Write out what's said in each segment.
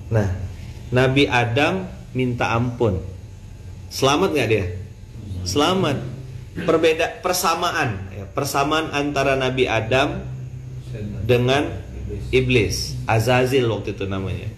Nah, Nabi Adam minta ampun. Selamat nggak dia? Selamat. Persamaan antara Nabi Adam dengan iblis, Azazil waktu itu namanya.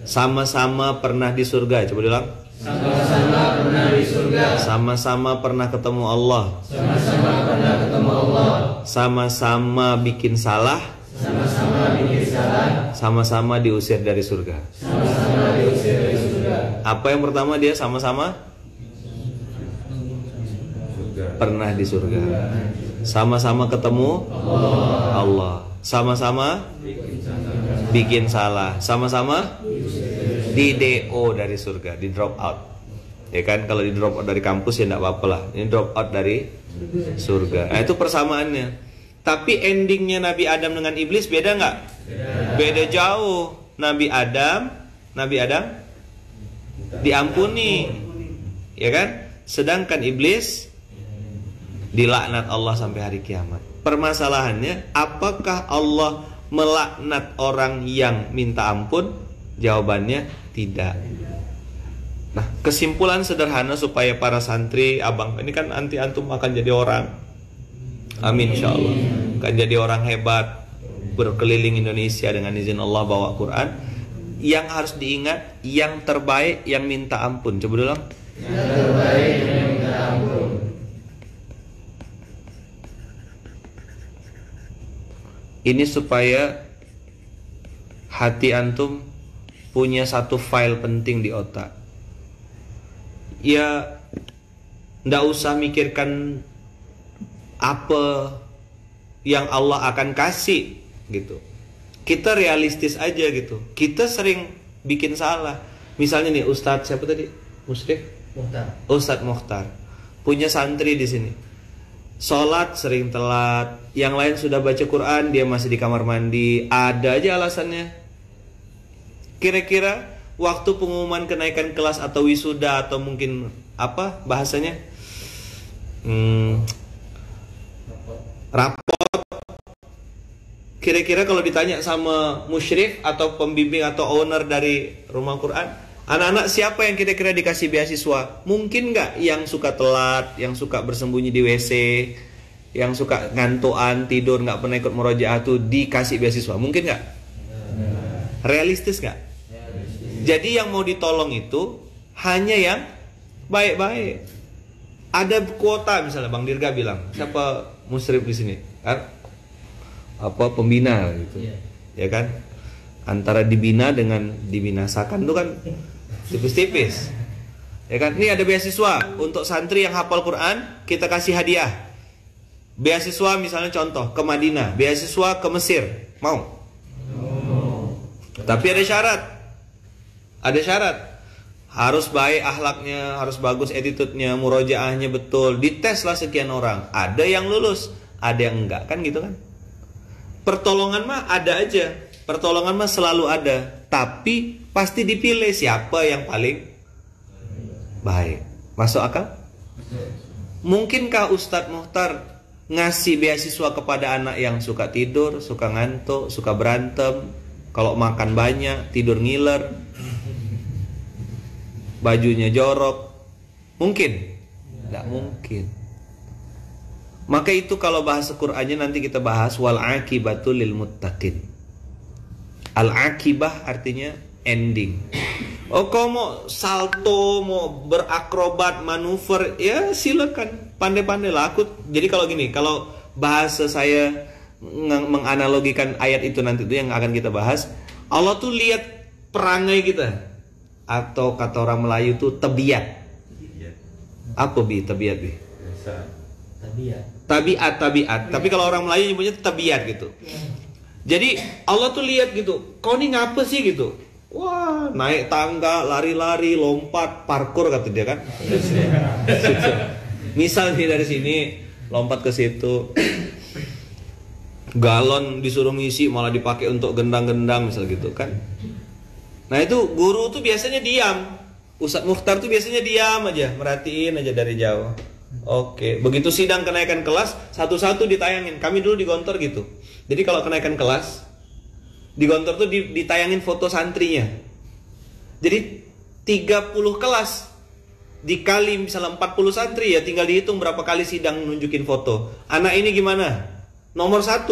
Sama-sama pernah di surga. Coba bilang. Sama-sama pernah di surga. Sama-sama pernah ketemu Allah. Sama-sama pernah ketemu Allah. Sama-sama bikin salah. Sama-sama bikin salah. Sama-sama diusir dari surga. Sama-sama diusir dari surga. Apa yang pertama dia sama-sama? Pernah di surga. Sama-sama ketemu Allah. Sama-sama bikin salah. Sama-sama di DO dari surga, di drop out. Ya kan, kalau di drop out dari kampus ya enggak apa-apa lah. Ini drop out dari surga. Nah, itu persamaannya. Tapi endingnya Nabi Adam dengan iblis beda nggak? Beda jauh. Nabi Adam diampuni, ya kan? Sedangkan iblis dilaknat Allah sampai hari kiamat. Permasalahannya, apakah Allah melaknat orang yang minta ampun? Jawabannya tidak. Nah, kesimpulan sederhana supaya para santri, abang, ini kan anti antum akan jadi orang. Amin insyaallah. Akan jadi orang hebat, berkeliling Indonesia dengan izin Allah bawa Quran. Yang harus diingat, yang terbaik yang minta ampun. Coba dulu. Yang terbaik yang minta ampun. Ini supaya hati antum punya satu file penting di otak. Ya, ndak usah mikirkan apa yang Allah akan kasih gitu. Kita realistis aja gitu. Kita sering bikin salah. Misalnya nih Ustadz siapa tadi? Musyrif? Ustadz Mokhtar. Punya santri di sini. Sholat sering telat. Yang lain sudah baca Quran, dia masih di kamar mandi. Ada aja alasannya. Kira-kira waktu pengumuman kenaikan kelas atau wisuda atau mungkin apa bahasanya? Rapot. Kira-kira kalau ditanya sama musyrif atau pembimbing atau owner dari rumah Quran, anak-anak siapa yang kira-kira dikasih beasiswa? Mungkin nggak yang suka telat, yang suka bersembunyi di WC, yang suka ngantuan, tidur, nggak pernah ikut murojaah tuh dikasih beasiswa? Mungkin nggak? Realistis nggak? Jadi yang mau ditolong itu hanya yang baik-baik. Ada kuota misalnya, Bang Dirga bilang, siapa musyrif di sini? Kan? Apa pembina gitu, ya kan? Antara dibina dengan dibinasakan itu kan tipis-tipis, ya kan? Ini ada beasiswa untuk santri yang hafal Quran, kita kasih hadiah. Beasiswa misalnya contoh ke Madinah, beasiswa ke Mesir, mau? Tapi ada syarat. Ada syarat. Harus baik akhlaknya, harus bagus attitude-nya, murojaahnya betul. Dites lah sekian orang. Ada yang lulus, ada yang enggak, kan gitu kan? Pertolongan mah ada aja. Pertolongan mah selalu ada. Tapi pasti dipilih siapa yang paling baik. Masuk akal? Mungkinkah Ustadz Mokhtar ngasih beasiswa kepada anak yang suka tidur, suka ngantuk, suka berantem, kalau makan banyak, tidur ngiler, bajunya jorok? Mungkin? Tidak mungkin. Maka itu kalau bahasa Qur'annya nanti kita bahas wal aqibatul lil muttaqin. Al aqibah artinya ending. Oh, kau mau salto, mau berakrobat, manuver, ya silakan, pandai-pandai lah. Jadi kalau gini, kalau bahasa saya menganalogikan ayat itu nanti itu yang akan kita bahas, Allah tuh lihat perangai kita, atau kata orang Melayu tuh tabiat. Apa bi tabiat bi? Tabiat. Tapi kalau orang Melayu nyebutnya tabiat gitu. Jadi Allah tuh lihat gitu, kau ini ngapa sih gitu? Wah, naik tangga, lari-lari, lompat, parkur kata dia kan. Misal nih dari sini lompat ke situ. Galon disuruh ngisi malah dipakai untuk gendang-gendang misal gitu kan. Nah itu guru tuh biasanya diam. Ustadz Mokhtar tuh biasanya diam aja, merhatiin aja dari jauh. Oke, begitu sidang kenaikan kelas, satu-satu ditayangin. Kami dulu di Gontor gitu. Jadi kalau kenaikan kelas, di Gontor tuh ditayangin foto santrinya. Jadi 30 kelas dikali misalnya 40 santri, ya tinggal dihitung berapa kali sidang nunjukin foto. Anak ini gimana? Nomor 1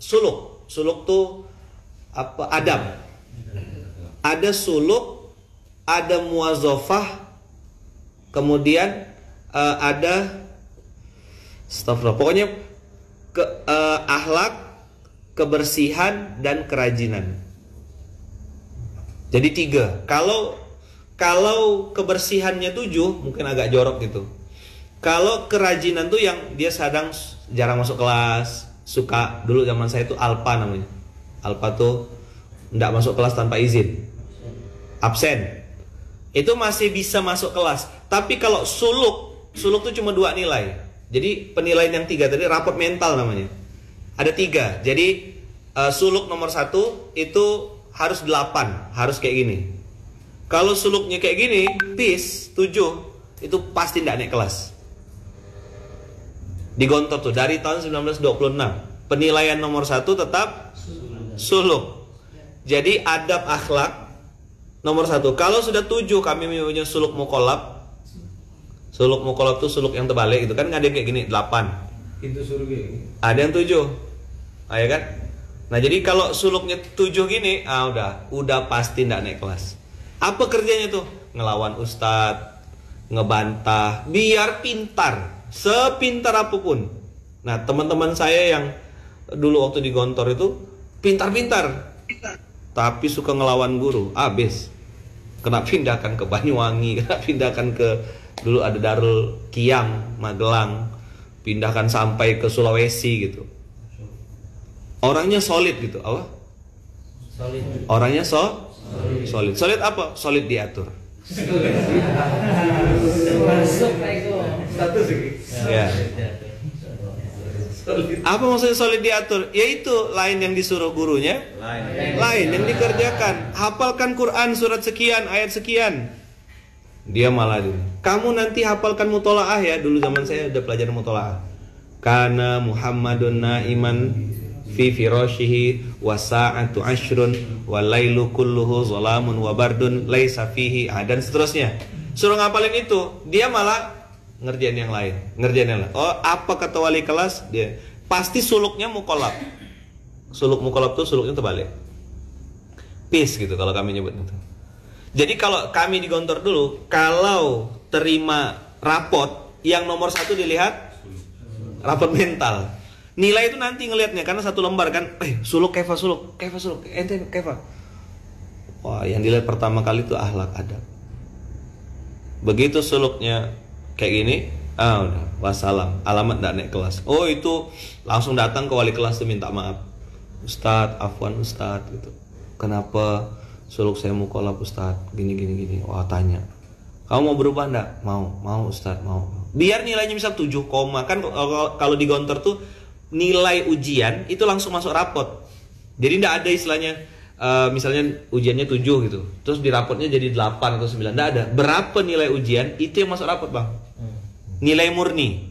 suluk. Suluk tuh apa? Adab. Ada suluk, ada muwazafah, kemudian ada astagfirullah. Pokoknya akhlak, kebersihan, dan kerajinan. Jadi 3. Kalau kebersihannya 7, mungkin agak jorok gitu. Kalau kerajinan tuh yang dia jarang masuk kelas, suka, dulu zaman saya itu alpa namanya. Alpa tuh nggak masuk kelas tanpa izin, absen. Itu masih bisa masuk kelas. Tapi kalau suluk tuh cuma 2 nilai. Jadi penilaian yang 3 tadi rapot mental namanya. Ada 3. Jadi suluk nomor 1 itu harus 8, harus kayak gini. Kalau suluknya kayak gini, PIS 7, itu pasti tidak naik kelas. Di Gontor tuh dari tahun 1926. Penilaian nomor 1 tetap suluk. Jadi adab akhlak nomor 1. Kalau sudah 7 kami punya suluk mukolab. Suluk mukolab tuh suluk yang terbalik itu kan, ada yang kayak gini 8. Itu surga. Ada yang 7. Ya kan? Nah, jadi kalau suluknya 7 gini, udah pasti tidak naik kelas. Apa kerjanya tuh? Ngelawan ustadz, ngebantah, biar pintar, sepintar apapun. Nah, teman-teman saya yang dulu waktu di Gontor itu pintar-pintar, tapi suka ngelawan guru, habis. Kena pindahkan ke Banyuwangi, kena pindahkan ke, dulu ada Darul Kiam, Magelang, pindahkan sampai ke Sulawesi gitu. Orangnya solid gitu, apa? Solid. Orangnya solid. Solid apa? Solid diatur. Masuk status ini. Ya. Apa maksudnya solid diatur? Yaitu lain yang disuruh gurunya, lain yang dikerjakan. Hafalkan Quran surat sekian, ayat sekian. Dia malah kamu nanti hafalkan mutolaah ya. Dulu zaman saya udah pelajaran mutolaah. Kana Muhammadun na'iman fi firashihi wa sa'atu ashrun wa lailu kulluhu zalamun wa bardun laisa fihi, dan seterusnya. Suruh ngapalin itu, dia malah ngerjain yang lain. Oh, apa kata wali kelas? Dia pasti suluknya mukolab. Suluk mukolab tuh suluknya terbalik. Peace gitu kalau kami nyebut itu. Jadi kalau kami di Gontor dulu, kalau terima rapot, yang nomor 1 dilihat rapot mental. Nilai itu nanti ngelihatnya, karena 1 lembar kan, suluk kaifa suluk, ente kaifa. Wah, yang dilihat pertama kali itu akhlak adab. Begitu suluknya kayak gini, udah wassalam, alamat nggak naik kelas. Oh, itu langsung datang ke wali kelas tuh minta maaf. Ustadz, afwan Ustadz gitu. Kenapa suluk saya mukolab Ustadz? Gini. Wah, tanya. Kamu mau berubah enggak? Mau Ustadz, mau. Biar nilainya misal 7, kan kalau di Gontor tuh nilai ujian itu langsung masuk rapot. Jadi tidak ada istilahnya misalnya ujiannya 7 gitu, terus di rapotnya jadi 8 atau 9. Tidak ada. Berapa nilai ujian itu yang masuk rapot, Bang. Nilai murni.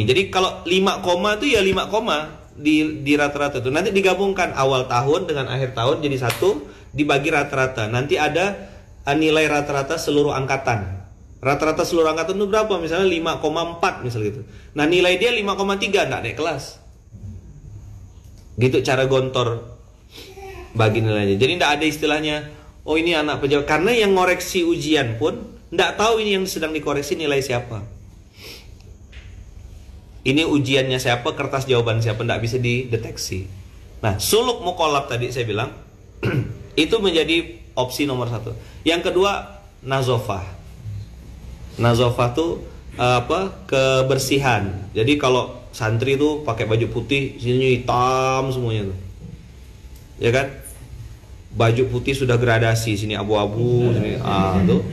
Jadi kalau 5 itu ya 5 di rata-rata itu. Nanti digabungkan awal tahun dengan akhir tahun jadi 1, dibagi rata-rata. Nanti ada nilai rata-rata seluruh angkatan. Rata-rata seluruh angkatan itu berapa? Misalnya 5,4 misal gitu. Nah, nilai dia 5,3, enggak naik kelas. Gitu cara Gontor bagi nilainya. Jadi enggak ada istilahnya, oh ini anak pejabat. Karena yang ngoreksi ujian pun enggak tahu ini yang sedang dikoreksi nilai siapa. Ini ujiannya siapa, kertas jawaban siapa, enggak bisa dideteksi. Nah, suluk mukolab tadi saya bilang itu menjadi opsi nomor 1. Yang kedua, nazofah. Nazofah tuh kebersihan. Jadi kalau santri tuh pakai baju putih, sini hitam semuanya tuh, ya kan? Baju putih sudah gradasi, sini abu-abu, sini tuh.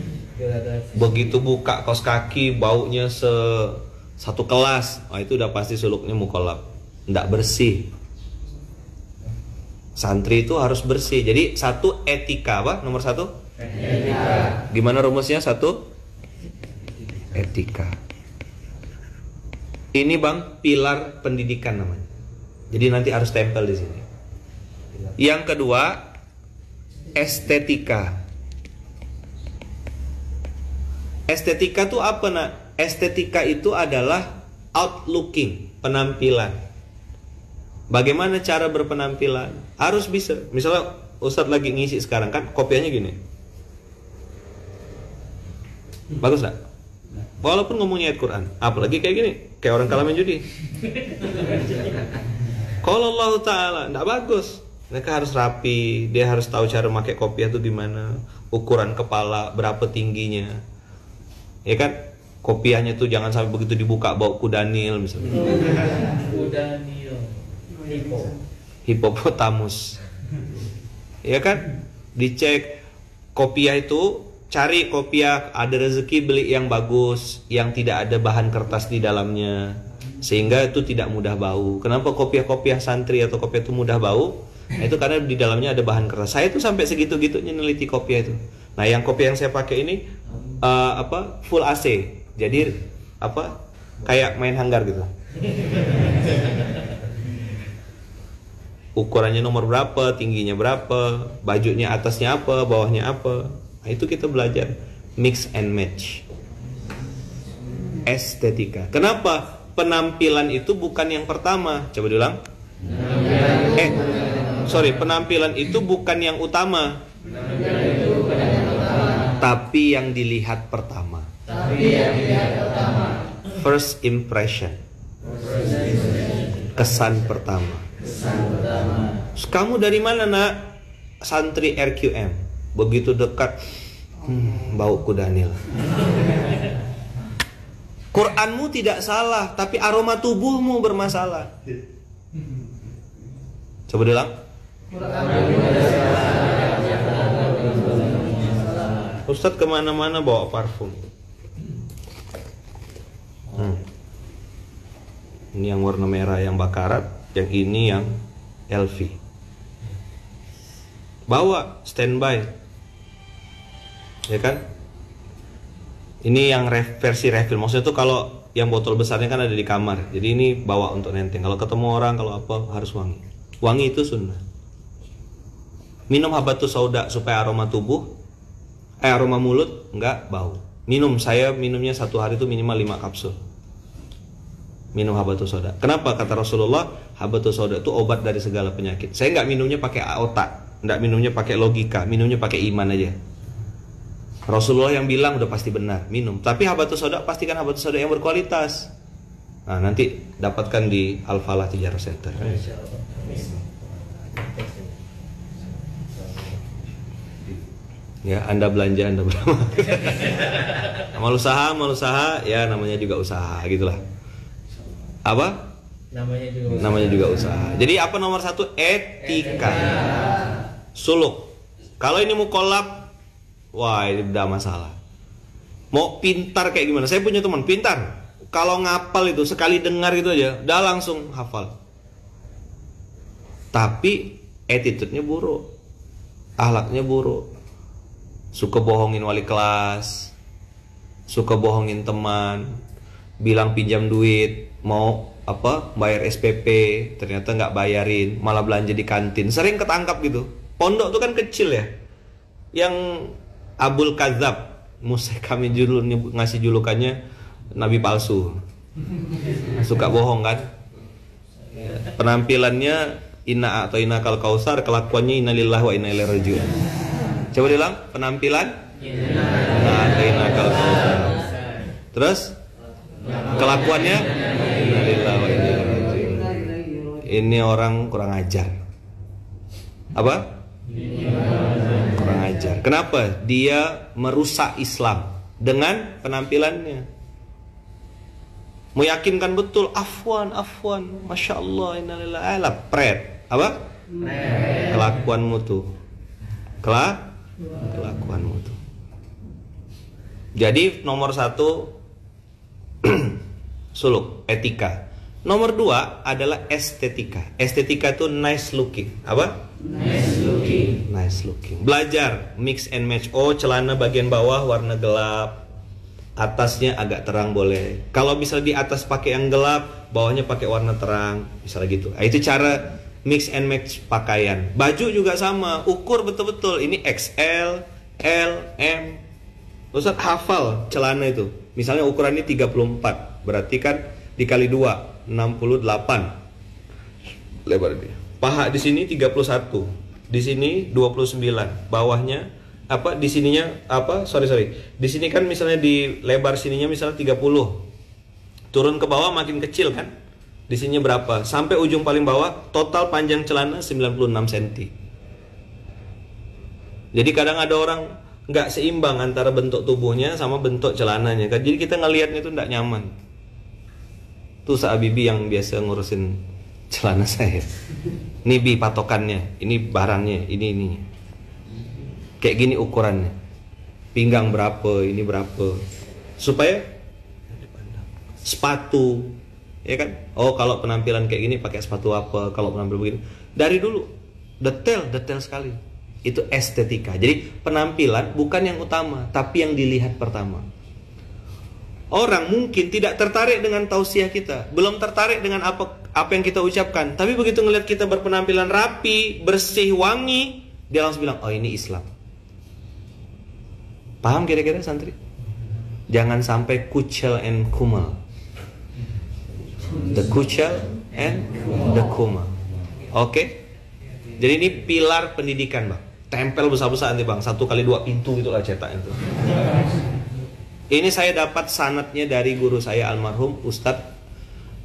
Begitu buka kaos kaki, baunya satu kelas. Itu udah pasti suluknya mukolab, nggak bersih. Santri itu harus bersih. Jadi 1 etika apa? Nomor 1? Etika. Gimana rumusnya? 1 etika. Ini Bang, pilar pendidikan namanya. Jadi nanti harus tempel di sini. Yang kedua, estetika. Estetika tuh apa nak? Estetika itu adalah outlooking, penampilan. Bagaimana cara berpenampilan? Harus bisa. Misalnya Ustadz lagi ngisi sekarang kan, kopiahnya gini. Bagus gak? Walaupun ngomongnya ayat Quran, apalagi kayak gini, kayak orang kalah main judi. Kalau Allah Ta'ala, gak bagus. Mereka harus rapi, dia harus tahu cara pakai kopiah itu gimana, ukuran kepala, berapa tingginya. Ya kan? Kopiahnya tuh jangan sampai begitu dibuka bau kudanil misalnya. Kudanil. Hipopotamus. Ya kan? Dicek kopiah itu, cari kopiah ada rezeki beli yang bagus, yang tidak ada bahan kertas di dalamnya, sehingga itu tidak mudah bau. Kenapa kopiah-kopiah santri atau kopiah itu mudah bau? Nah, itu karena di dalamnya ada bahan kertas. Saya tuh sampai segitu-gitunya neliti kopiah itu. Nah, yang kopiah yang saya pakai ini full AC. Jadi kayak main hanggar gitu. Ukurannya nomor berapa, tingginya berapa, bajunya atasnya apa, bawahnya apa. Nah, itu kita belajar mix and match. Estetika. Kenapa? Penampilan itu bukan yang pertama. Coba diulang. Penampilan itu bukan yang utama. Tapi yang dilihat pertama. First impression. Kesan pertama. Kamu dari mana nak? Santri RQM. Begitu dekat, bau kudanil. Quranmu tidak salah, tapi aroma tubuhmu bermasalah. Coba diulang. Ustadz kemana-mana bawa parfum. Ini yang warna merah yang bakarat, yang ini yang LV. Bawa standby, ya kan? Ini yang versi refill. Maksudnya tuh kalau yang botol besarnya kan ada di kamar. Jadi ini bawa untuk nenteng. Kalau ketemu orang, kalau apa harus wangi. Wangi itu sunnah. Minum habatus sauda supaya aroma tubuh, aroma mulut nggak bau. Saya minumnya satu hari itu minimal 5 kapsul. Minum habatus sauda. Kenapa? Kata Rasulullah, habatus sauda itu obat dari segala penyakit. Saya nggak minumnya pakai otak, nggak minumnya pakai logika, minumnya pakai iman aja. Rasulullah yang bilang udah pasti benar, minum. Tapi habatus sauda pastikan habatus sauda yang berkualitas. Nah, nanti dapatkan di Al-Falah Tijarah Center. Ya, Anda belanja, Anda berapa? Mal usaha, ya namanya juga usaha, gitulah. Apa? Namanya juga usaha. Jadi apa nomor 1? Etika. Suluk. Kalau ini mau kolab, wah ini udah masalah. Mau pintar kayak gimana? Saya punya teman pintar. Kalau ngapal itu sekali dengar gitu aja, udah langsung hafal. Tapi attitude-nya buruk, akhlaknya buruk. Suka bohongin wali kelas, suka bohongin teman, bilang pinjam duit, mau bayar SPP, ternyata nggak bayarin, malah belanja di kantin. Sering ketangkap gitu. Pondok tuh kan kecil ya. Yang Abul Kadzab, kami ngasih julukannya Nabi palsu. Suka bohong kan. Penampilannya inna atau innakal kausar, kelakuannya innalillahi wa inna ilaihi raji'un. Coba diulang, penampilan innakal kausar. Terus kelakuannya innalillahi wa inna ilaihi raji'un. Ini orang kurang ajar. Apa? Kurang ajar. Kenapa? Dia merusak Islam dengan penampilannya. Meyakinkan betul, afwan, masya Allah, innalillahi pret. Apa? Kelakuanmu tuh. Kelakuanmu tuh. Jadi nomor 1 suluk, etika. Nomor 2 adalah estetika. Estetika itu nice looking. Apa? Nice looking. Belajar mix and match. Oh, celana bagian bawah warna gelap, atasnya agak terang boleh. Kalau misalnya di atas pakai yang gelap, bawahnya pakai warna terang, misalnya gitu. Nah, itu cara mix and match pakaian. Baju juga sama, ukur betul-betul. Ini XL, L, M. Ustaz hafal celana itu. Misalnya ukuran ini 34, berarti kan dikali 2, 68 lebar dia. Paha di sini 31, di sini 29, bawahnya apa di sininya apa? Sorry. Di sini kan misalnya di lebar sininya misalnya 30. Turun ke bawah makin kecil kan? Di sini berapa? Sampai ujung paling bawah total panjang celana 96 cm. Jadi kadang ada orang nggak seimbang antara bentuk tubuhnya sama bentuk celananya kan. Jadi kita ngelihatnya itu nggak nyaman. Tuh Sahabibi yang biasa ngurusin celana saya. Ini bi patokannya, ini barangnya, ini. Kayak gini ukurannya. Pinggang berapa, ini berapa. Supaya sepatu, ya kan? Oh, kalau penampilan kayak gini pakai sepatu apa? Kalau penampilan begini, dari dulu detail sekali. Itu estetika. Jadi penampilan bukan yang utama, tapi yang dilihat pertama. Orang mungkin tidak tertarik dengan tausiah kita, belum tertarik dengan apa yang kita ucapkan, tapi begitu ngelihat kita berpenampilan rapi, bersih, wangi, dia langsung bilang, oh ini Islam. Paham kira-kira santri? Jangan sampai kucel and kumal. The kucel and the kumal. Oke? Jadi ini pilar pendidikan, Bang. Tempel besar-besar nanti, Bang. 1 kali 2 pintu itulah cetak itu. Ini saya dapat sanadnya dari guru saya almarhum Ustadz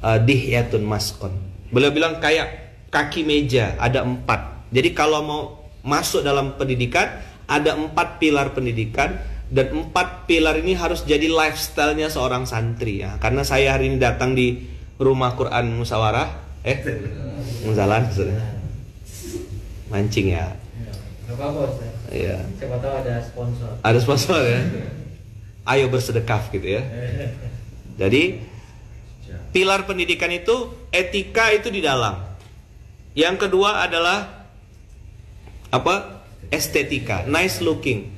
Dihyatun Maskon. Beliau bilang kayak kaki meja ada 4. Jadi kalau mau masuk dalam pendidikan ada 4 pilar pendidikan, dan 4 pilar ini harus jadi lifestyle-nya seorang santri ya. Karena saya hari ini datang di Rumah Quran Musawarah, Muzalan mancing ya. Gak apa-apa Ustaz. Iya. Siapa tahu ada sponsor. Ada sponsor ya. Ayo bersedekah gitu ya. Jadi pilar pendidikan itu, etika itu di dalam. Yang kedua adalah apa? Estetika, nice looking.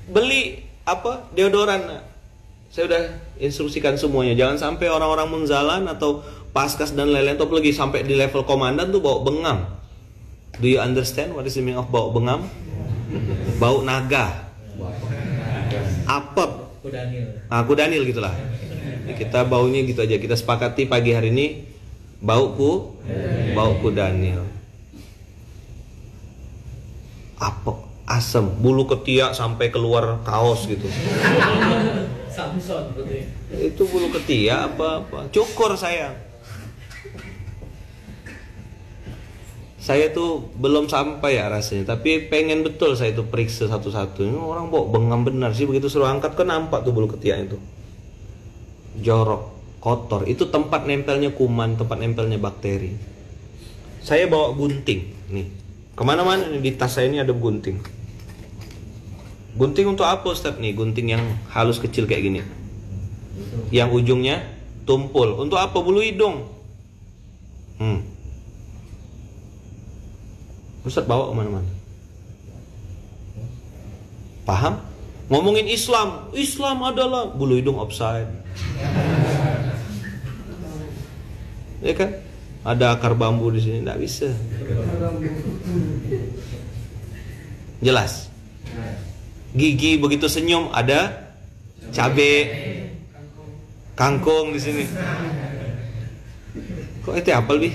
Beli apa? Deodoran. Saya udah instruksikan semuanya. Jangan sampai orang-orang Munzalan atau Paskas dan lain-lain, atau lagi sampai di level komandan tuh bawa bengam. Do you understand what is the meaning of bau bengam? Bau naga. Apep. Kudanil gitulah. Kita baunya gitu aja. Kita sepakati pagi hari ini bau kudanil. Apek, asem, bulu ketiak sampai keluar kaos gitu. Samson betul. Itu bulu ketiak apa? Cukur sayang. Saya tuh belum sampai ya rasanya, tapi pengen betul saya tuh periksa satu-satu. Ini orang bawa bengam benar sih, begitu suruh angkat kan nampak tuh bulu ketiak itu. Jorok, kotor. Itu tempat nempelnya kuman, tempat nempelnya bakteri. Saya bawa gunting nih. Kemana-mana di tas saya ini ada gunting. Gunting untuk apa Ustaz nih? Gunting yang halus kecil kayak gini. Yang ujungnya tumpul. Untuk apa? Bulu hidung. Ustaz bawa kemana-mana. Paham? Ngomongin Islam, Islam adalah bulu hidung offside. Ya kan? Ada akar bambu di sini, nggak bisa. Jelas. Gigi begitu senyum ada cabe, kangkung di sini. Kok itu apel bi?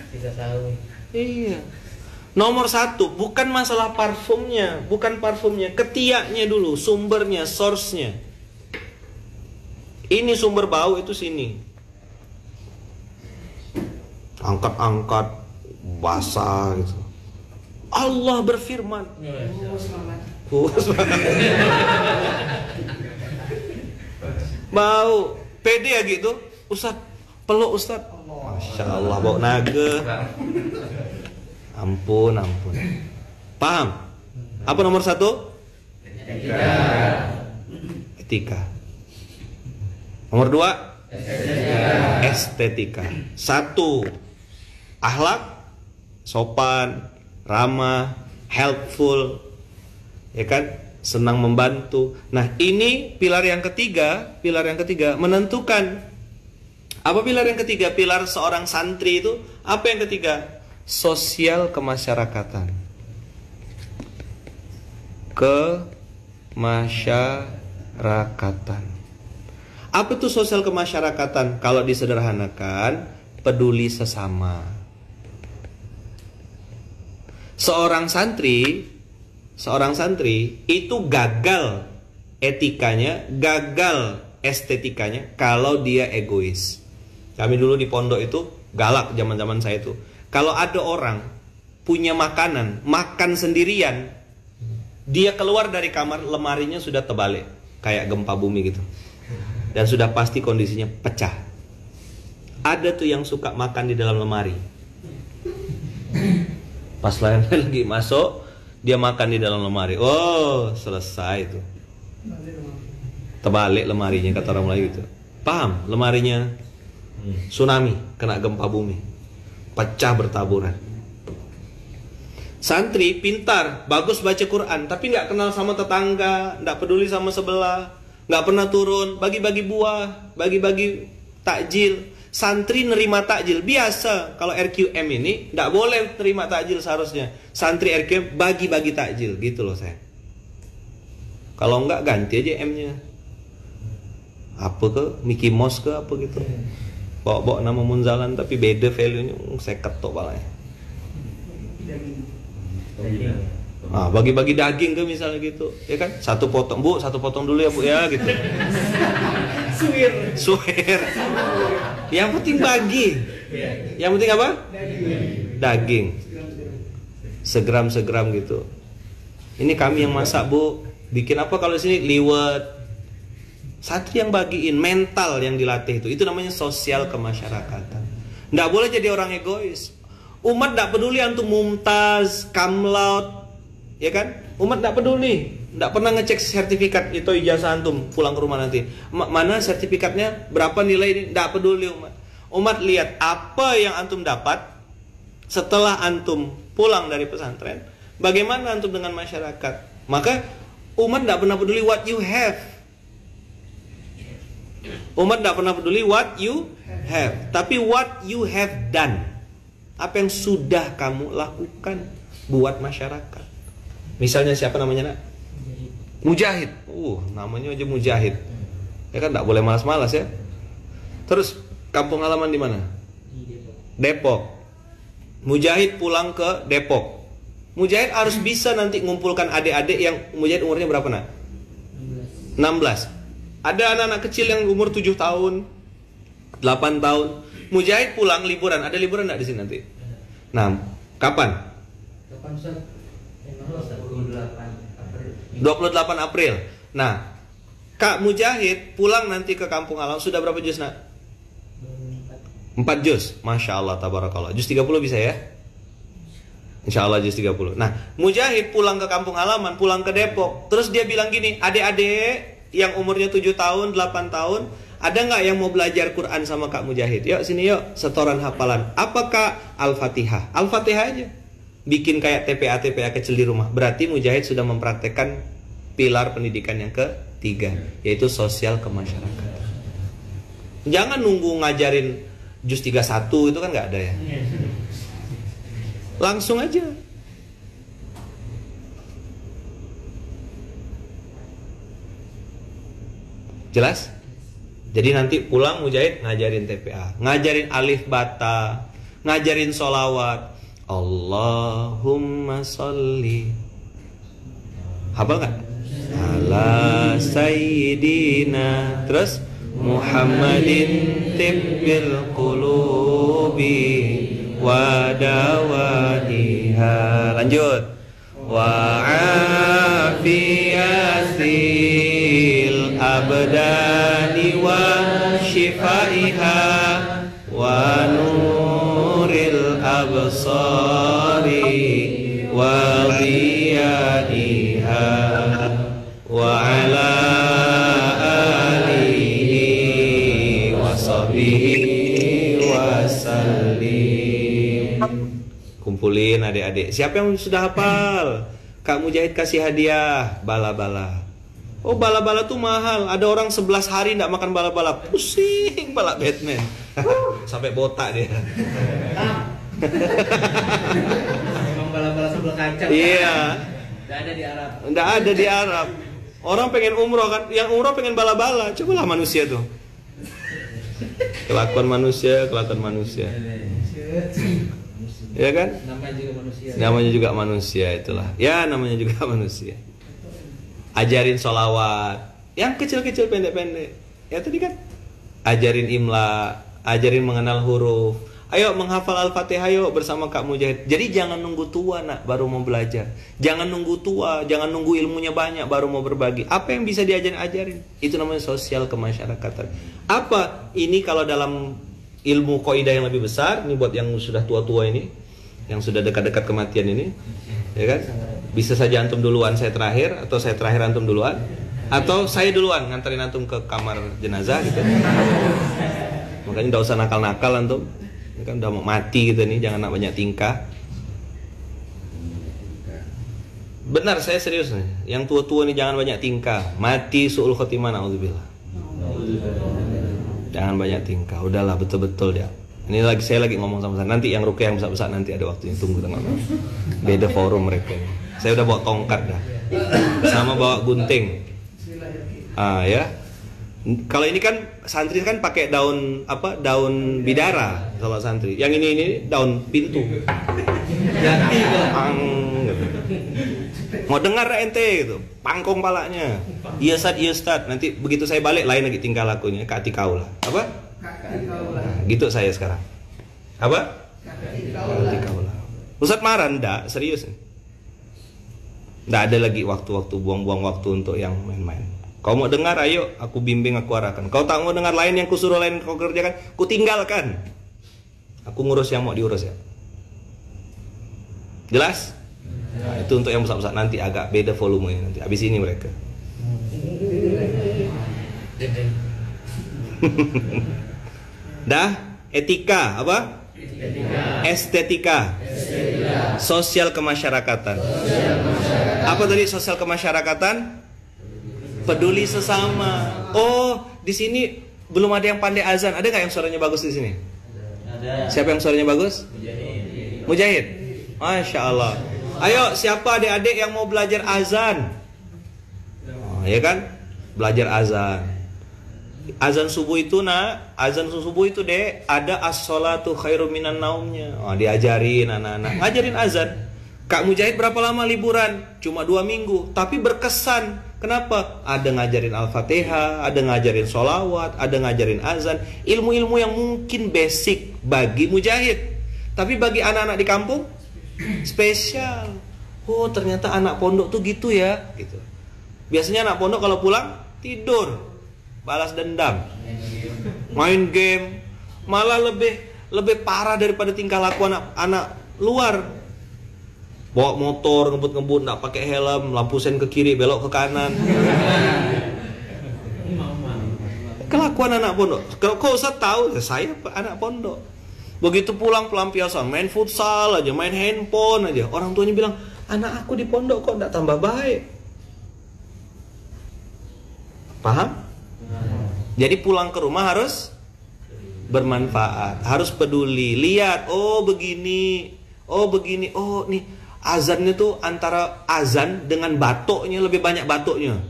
Bisa tahu. Iya. Nomor 1 bukan masalah parfumnya, ketiaknya dulu, sumbernya, source-nya. Ini sumber bau itu sini. Angkat-angkat basah gitu. Allah berfirman. Bau pede ya gitu. Ustaz, peluk Ustaz. Masya Allah, bau naga. Ampun. Paham? Apa nomor 1? Etika. Nomor 2? Estetika. 1, akhlak, sopan, ramah, helpful, ya kan? Senang membantu. Nah, ini pilar yang ketiga menentukan Apa pilar yang ketiga? Pilar seorang santri itu apa yang ketiga? Sosial kemasyarakatan. Kemasyarakatan. Apa itu sosial kemasyarakatan? Kalau disederhanakan, peduli sesama. Seorang santri itu gagal etikanya, gagal estetikanya kalau dia egois. Kami dulu di pondok itu galak zaman-zaman saya itu. Kalau ada orang punya makanan, makan sendirian, dia keluar dari kamar, lemarinya sudah terbalik, kayak gempa bumi gitu. Dan sudah pasti kondisinya pecah. Ada tuh yang suka makan di dalam lemari. Pas lain lagi masuk, dia makan di dalam lemari. Oh, selesai tuh. Terbalik lemarinya, kata orang Melayu itu. Paham? Lemarinya tsunami, kena gempa bumi, pecah bertaburan. Santri pintar, bagus baca Quran, tapi nggak kenal sama tetangga, nggak peduli sama sebelah, nggak pernah turun, bagi-bagi buah, bagi-bagi takjil. Santri nerima takjil biasa. Kalau RQM ini nggak boleh terima takjil seharusnya. Santri RQM bagi-bagi takjil, gitu loh saya. Kalau nggak ganti aja M-nya. Apa ke Mickey Mouse ke apa gitu. Bawa-bawa nama Munzalan tapi beda value-nya, saya ketok balanya. Bagi-bagi daging ke misalnya gitu, ya kan? Satu potong, Bu, satu potong dulu ya, Bu ya, gitu. Suwir. Yang penting bagi. Yang penting apa? Daging. Segram-segram gitu. Ini kami yang masak, Bu. Bikin apa kalau di sini? Liwet. Santri yang bagiin, mental yang dilatih itu namanya sosial kemasyarakatan. Nggak boleh jadi orang egois. Umat nggak peduli antum mumtaz, kamlaut, ya kan? Umat nggak peduli, nggak pernah ngecek sertifikat itu ijazah antum pulang ke rumah nanti. Mana sertifikatnya, berapa nilai ini? Nggak peduli umat. Umat lihat apa yang antum dapat setelah antum pulang dari pesantren. Bagaimana antum dengan masyarakat? Maka umat nggak pernah peduli what you have. Umat tidak pernah peduli what you have, tapi what you have done. Apa yang sudah kamu lakukan buat masyarakat. Misalnya siapa namanya, Nak? Mujahid. Namanya aja Mujahid. Ya kan tidak boleh malas-malas ya. Terus kampung halaman di mana? Depok. Mujahid pulang ke Depok. Mujahid harus bisa nanti ngumpulkan adik-adik yang Mujahid umurnya berapa, Nak? 16. Ada anak-anak kecil yang umur 7 tahun, 8 tahun. Mujahid pulang liburan. Ada liburan enggak di sini nanti? Nah, kapan? 28 April. Nah, Kak Mujahid pulang nanti ke kampung halaman sudah berapa juz, Nak? 4 juz. Masya Allah, tabarakallah. Juz 30 bisa ya? Insya Allah juz 30. Nah, Mujahid pulang ke kampung halaman, pulang ke Depok. Terus dia bilang gini, adik-adik yang umurnya 7 tahun, 8 tahun, ada nggak yang mau belajar Quran sama Kak Mujahid? Yuk sini yuk, setoran hafalan. Apakah Al-Fatihah? Al-Fatihah aja. Bikin kayak TPA kecil di rumah. Berarti Mujahid sudah mempraktekkan pilar pendidikan yang ketiga, yaitu sosial kemasyarakatan. Jangan nunggu ngajarin juz 31, itu kan nggak ada ya. Langsung aja. Jelas? Jadi nanti pulang Mujahid ngajarin TPA, ngajarin alif bata, ngajarin sholawat. Allahumma sholli. Hafal nggak? Ala sayyidina. Terus Muhammadin tibbil qulubi wa dawadiha. Lanjut. Wa afiyatil abdani wa shifaiha wa nuril absari wa dhiyaiha wa ala alihi wa sahbihi wa sallim. Kumpulin adik-adik. Siapa yang sudah hafal? Kak Mujahid kasih hadiah bala-bala. Oh, bala-bala tuh mahal. Ada orang 11 hari tidak makan bala-bala. Pusing pala Batman. Sampai botak dia. Memang bala-bala sebelah kaca. Iya. Nggak ada di Arab. Nggak ada di Arab. Orang pengen umroh kan, yang umroh pengen bala-bala. Cobalah manusia tuh. Kelakuan manusia. Ya kan? Namanya juga manusia. Namanya juga manusia itulah. Ya, namanya juga manusia. Ajarin sholawat. Yang kecil-kecil pendek-pendek. Ya tadi kan. Ajarin imla, ajarin mengenal huruf. Ayo menghafal Al-Fatihah yuk bersama Kak Mujahid. Jadi jangan nunggu tua nak baru mau belajar. Jangan nunggu tua, jangan nunggu ilmunya banyak baru mau berbagi. Apa yang bisa ajarin? Itu namanya sosial kemasyarakatan. Apa? Ini kalau dalam ilmu kaidah yang lebih besar, ini buat yang sudah tua-tua ini, yang sudah dekat-dekat kematian ini, ya kan? Bisa saja antum duluan saya terakhir, atau saya terakhir antum duluan, atau saya duluan nganterin antum ke kamar jenazah gitu. Makanya tidak usah nakal-nakal antum. Ini kan udah mau mati gitu nih, jangan nak banyak tingkah. Benar, saya serius nih. Yang tua-tua nih jangan banyak tingkah. Mati su'ul khotimah, na'udzubillah. Jangan banyak tingkah. Udahlah, betul-betul dia. Ini saya lagi ngomong sama saya. Nanti yang rukyah yang besar-besar nanti ada waktunya. Tunggu tengok. Beda forum mereka ini. Saya udah bawa tongkat dah. Sama bawa gunting. Ya. Kalau ini kan santri kan pakai daun apa? Daun bidara kalau santri. Yang ini daun pintu. Mau dengar ente gitu. Pangkong palanya. Iya Ustaz. Nanti begitu saya balik lain lagi tingkah lakunya. Kak Tikaulah. Apa? Nah, gitu saya sekarang. Apa? Kak Tikaulah. Ustaz marah enggak? Serius. Enggak ada lagi waktu-waktu buang-buang waktu untuk yang main-main. Kau mau dengar, ayo, aku bimbing, aku arahkan. Kau tak mau dengar lain yang kusuruh lain kau kerjakan, ku tinggalkan. Aku ngurus yang mau diurus ya. Jelas? Nah, itu untuk yang besar-besar nanti agak beda volumenya nanti. Habis ini mereka. Dah, etika apa? Estetika. Sosial kemasyarakatan. Apa tadi sosial kemasyarakatan? Peduli sesama. Oh, di sini belum ada yang pandai azan. Ada nggak yang suaranya bagus di sini? Ada. Siapa yang suaranya bagus? Mujahid. Masya Allah. Ayo, siapa adik-adik yang mau belajar azan? Oh, ya kan? Belajar azan. Azan subuh itu azan subuh itu dek ada as-sholatu khairum minan naumnya. Oh, diajarin anak-anak. Ngajarin azan. Kak Mujahid berapa lama liburan? Cuma 2 minggu. Tapi berkesan. Kenapa? Ada ngajarin Al-Fatihah, ada ngajarin sholawat, ada ngajarin azan. Ilmu-ilmu yang mungkin basic bagi Mujahid. Tapi bagi anak-anak di kampung, spesial. Oh ternyata anak pondok tuh gitu ya gitu. Biasanya anak pondok kalau pulang, tidur, balas dendam, main game. Malah lebih parah daripada tingkah laku anak luar. Bawa motor, ngebut-ngebut, nggak pakai helm, lampu sen ke kiri, belok ke kanan. Kelakuan anak pondok. Kau usah tahu, saya anak pondok. Begitu pulang pelampiasan, main futsal aja, main handphone aja. Orang tuanya bilang, anak aku di pondok kok nggak tambah baik. Paham? Jadi pulang ke rumah harus bermanfaat, harus peduli. Lihat, oh begini, oh nih. Azannya tuh antara azan dengan batuknya lebih banyak batuknya.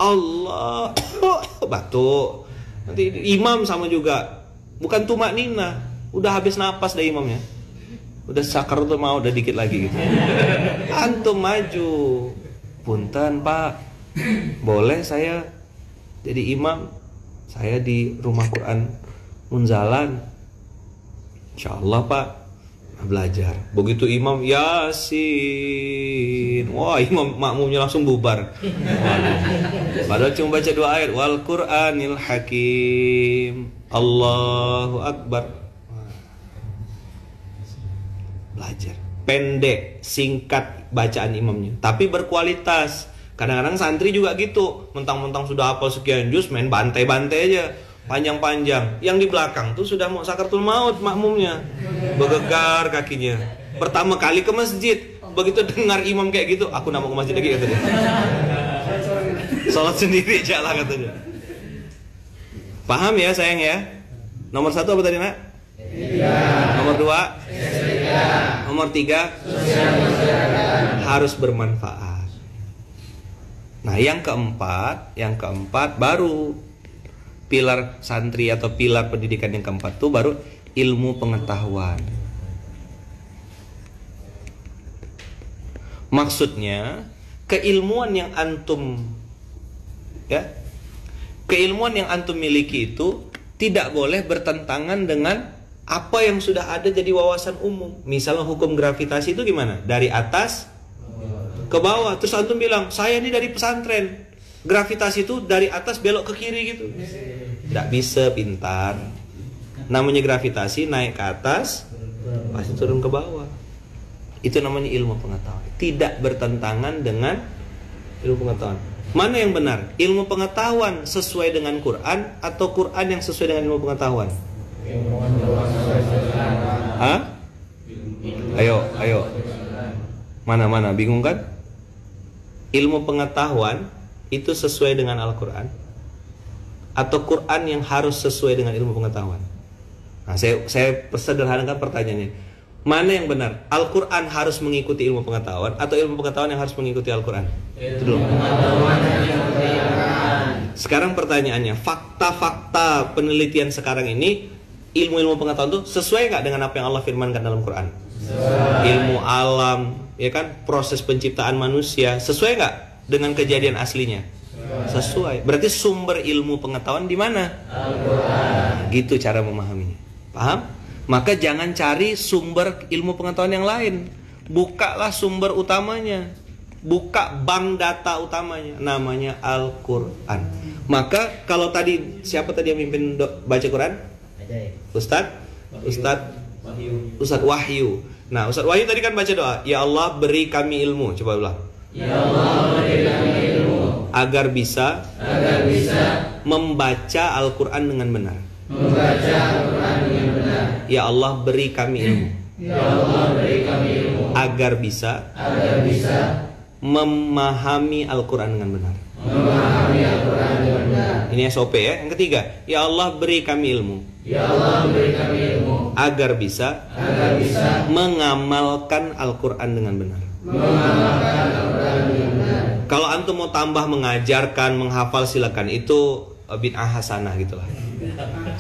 Allah, batuk. Nanti imam sama juga. Bukan tumak nina. Udah habis napas dah imamnya. Udah sakar tuh mau udah dikit lagi gitu. Antum maju. Punten Pak. Boleh saya jadi imam? Saya di rumah Quran Munzalan. Insyaallah Pak. Belajar. Begitu imam Yasin, wah imam makmumnya langsung bubar. Padahal cuma baca 2 ayat. Wal Qur'anil Hakim. Allahu Akbar. Belajar. Pendek, singkat bacaan imamnya, tapi berkualitas. Kadang-kadang santri juga gitu, mentang-mentang sudah hafal sekian juz, main bantai-bantai aja. Panjang-panjang. Yang di belakang tuh sudah mau sakaratul maut makmumnya. Bergegar kakinya. Pertama kali ke masjid, begitu dengar imam kayak gitu, aku nak mau ke masjid lagi katanya. Salat sendiri aja lah katanya. Paham ya sayang ya? Nomor 1 apa tadi, Nak? Nomor 2, nomor 3, harus bermanfaat. Nah, yang keempat baru pilar santri atau pilar pendidikan yang keempat itu baru ilmu pengetahuan. Maksudnya keilmuan yang antum miliki itu tidak boleh bertentangan dengan apa yang sudah ada jadi wawasan umum. Misalnya hukum gravitasi itu gimana? Dari atas ke bawah. Terus antum bilang, saya ini dari pesantren, gravitasi itu dari atas belok ke kiri gitu. Tidak bisa, pintar. Namanya gravitasi, naik ke atas pasti turun ke bawah. Itu namanya ilmu pengetahuan. Tidak bertentangan dengan ilmu pengetahuan. Mana yang benar? Ilmu pengetahuan sesuai dengan Quran atau Quran yang sesuai dengan ilmu pengetahuan? Hah? Ayo. Mana? Bingung kan? Ilmu pengetahuan itu sesuai dengan Al-Quran atau Quran yang harus sesuai dengan ilmu pengetahuan? Nah, saya sederhanakan pertanyaannya. Mana yang benar? Al-Quran harus mengikuti ilmu pengetahuan atau ilmu pengetahuan yang harus mengikuti Al-Quran? Itu dulu. Sekarang pertanyaannya, fakta-fakta penelitian sekarang ini, ilmu-ilmu pengetahuan itu sesuai nggak dengan apa yang Allah firmankan dalam Quran? Ilmu alam, ya kan, proses penciptaan manusia, sesuai nggak dengan kejadian aslinya? Sesuai. Berarti sumber ilmu pengetahuan di mana? Al-Quran. Gitu cara memahaminya. Paham? Maka jangan cari sumber ilmu pengetahuan yang lain. Bukalah sumber utamanya. Buka bank data utamanya, namanya Al-Quran. Maka kalau tadi, siapa tadi yang mimpin baca Quran? Ustadz Wahyu. Nah, Ustadz Wahyu tadi kan baca doa, ya Allah beri kami ilmu. Coba ulang. Ya Allah beri kami ilmu agar bisa membaca Al-Quran dengan benar. Ya Allah beri kami ilmu. Agar bisa memahami Al-Quran dengan benar. Ini SOP ya. Yang ketiga, ya Allah beri kami ilmu. Agar bisa mengamalkan Al-Quran dengan benar. Kalau antum mau tambah mengajarkan, menghafal, silakan. Itu bid'ah hasanah gitulah.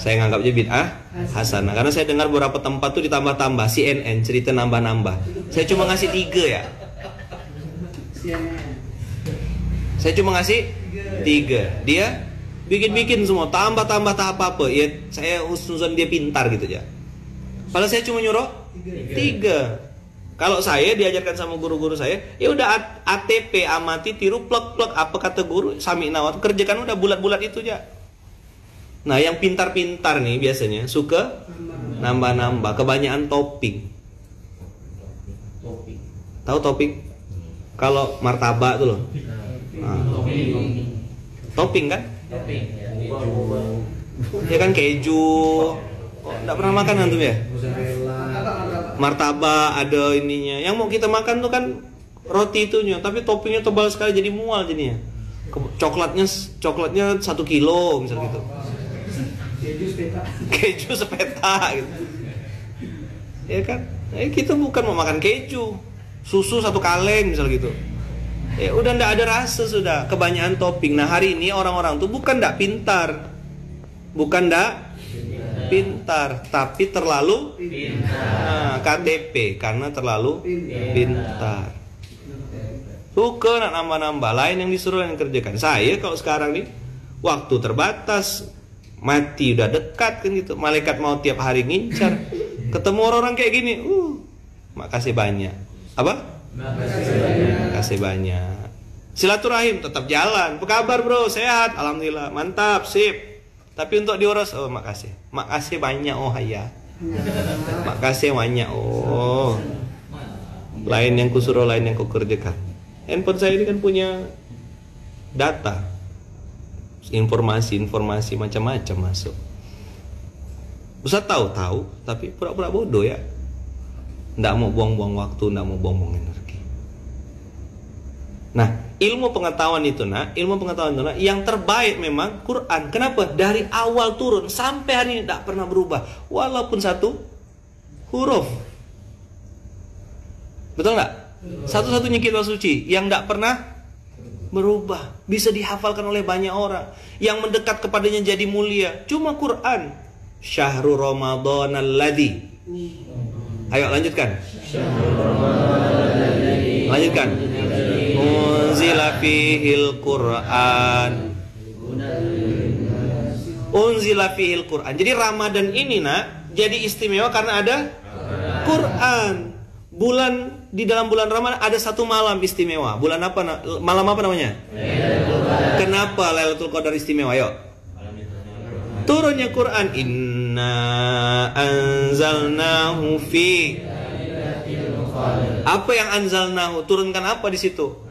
Saya nganggapnya bid'ah hasanah karena saya dengar beberapa tempat tuh ditambah-tambah. CNN cerita nambah-nambah. Saya cuma ngasih 3 ya. Saya cuma ngasih 3. Dia bikin-bikin semua, tambah-tambah tak apa-apa. Ya, saya husnuzon dia pintar gitu ya. Kalau saya cuma nyuruh 3. Kalau saya diajarkan sama guru-guru saya, ya udah ATP, amati, tiru, plek-plek, apa kata guru, sami nawat, kerjakan udah bulat-bulat itu aja. Nah, yang pintar-pintar nih biasanya suka nambah-nambah, kebanyakan topping. Tahu topping? Kalau martabak tuh loh. Nah. Topping kan? Ya kan keju. Enggak pernah makan antum ya? Martabak ada ininya. Yang mau kita makan tuh kan roti itunya, tapi toppingnya tebal sekali jadi mual jadinya. Coklatnya 1 kilo misal gitu. Keju sepeta gitu. Ya kan? Kita bukan mau makan keju. Susu 1 kaleng misal gitu. Ya udah ndak ada rasa sudah, kebanyakan topping. Nah, hari ini orang-orang tuh bukan ndak pintar. Bukan ndak pintar, tapi terlalu pintar. Nah, KTP karena terlalu pintar. Suka nak nambah-nambah, lain yang disuruh yang kerjakan. Saya kalau sekarang nih waktu terbatas, mati udah dekat kan gitu. Malaikat mau tiap hari ngincar. Ketemu orang-orang kayak gini, makasih banyak. Apa? Makasih banyak. Silaturahim tetap jalan. Apa kabar bro? Sehat? Alhamdulillah. Mantap, sip. Tapi untuk diurus, makasih. Makasih banyak, ya. Makasih banyak, Lain yang kusuruh, lain yang kukerjakan. Handphone saya ini kan punya data, informasi macam-macam masuk. Ustaz tahu, tapi pura-pura bodoh ya. Nggak mau buang-buang waktu, nggak mau buang-buang energi. Nah, ilmu pengetahuan itu yang terbaik memang Quran. Kenapa? Dari awal turun sampai hari ini tidak pernah berubah, walaupun satu huruf. Betul nggak? Satu-satunya kitab suci yang tidak pernah berubah, bisa dihafalkan oleh banyak orang, yang mendekat kepadanya jadi mulia. Cuma Quran. Syahrul Ramadan alladzi. Ayo lanjutkan. Lanjutkan. Unzila fihil Quran. Unzila fihil Quran. Jadi Ramadan ini jadi istimewa karena ada Quran. Di dalam bulan Ramadan ada satu malam istimewa. Bulan apa? Malam apa namanya? Kenapa Lailatul Qadar istimewa? Ayo. Turunnya Quran. Inna anzalnahu fi. Apa yang anzalnahu? Turunkan apa di situ?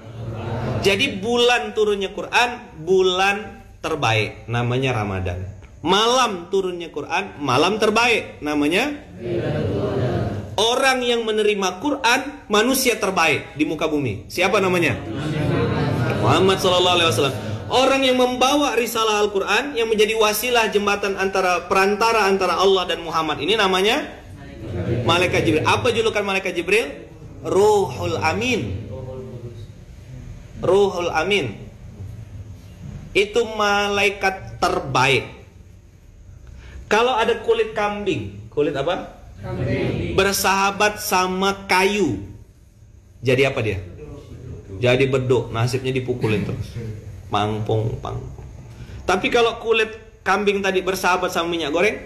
Jadi bulan turunnya Quran, bulan terbaik, namanya Ramadan. Malam turunnya Quran, malam terbaik, namanya orang yang menerima Quran, manusia terbaik di muka bumi. Siapa namanya? Muhammad sallallahu alaihi wasallam. Orang yang membawa risalah Al-Quran, yang menjadi wasilah jembatan perantara antara Allah dan Muhammad, ini namanya Malaikat Jibril. Apa julukan Malaikat Jibril? Ruhul Amin. Ruhul Amin. Itu malaikat terbaik. Kalau ada kulit kambing, kulit apa? Kambing. Bersahabat sama kayu, jadi apa dia? Jadi beduk, nasibnya dipukulin terus. Pangpong. Tapi kalau kulit kambing tadi bersahabat sama minyak goreng,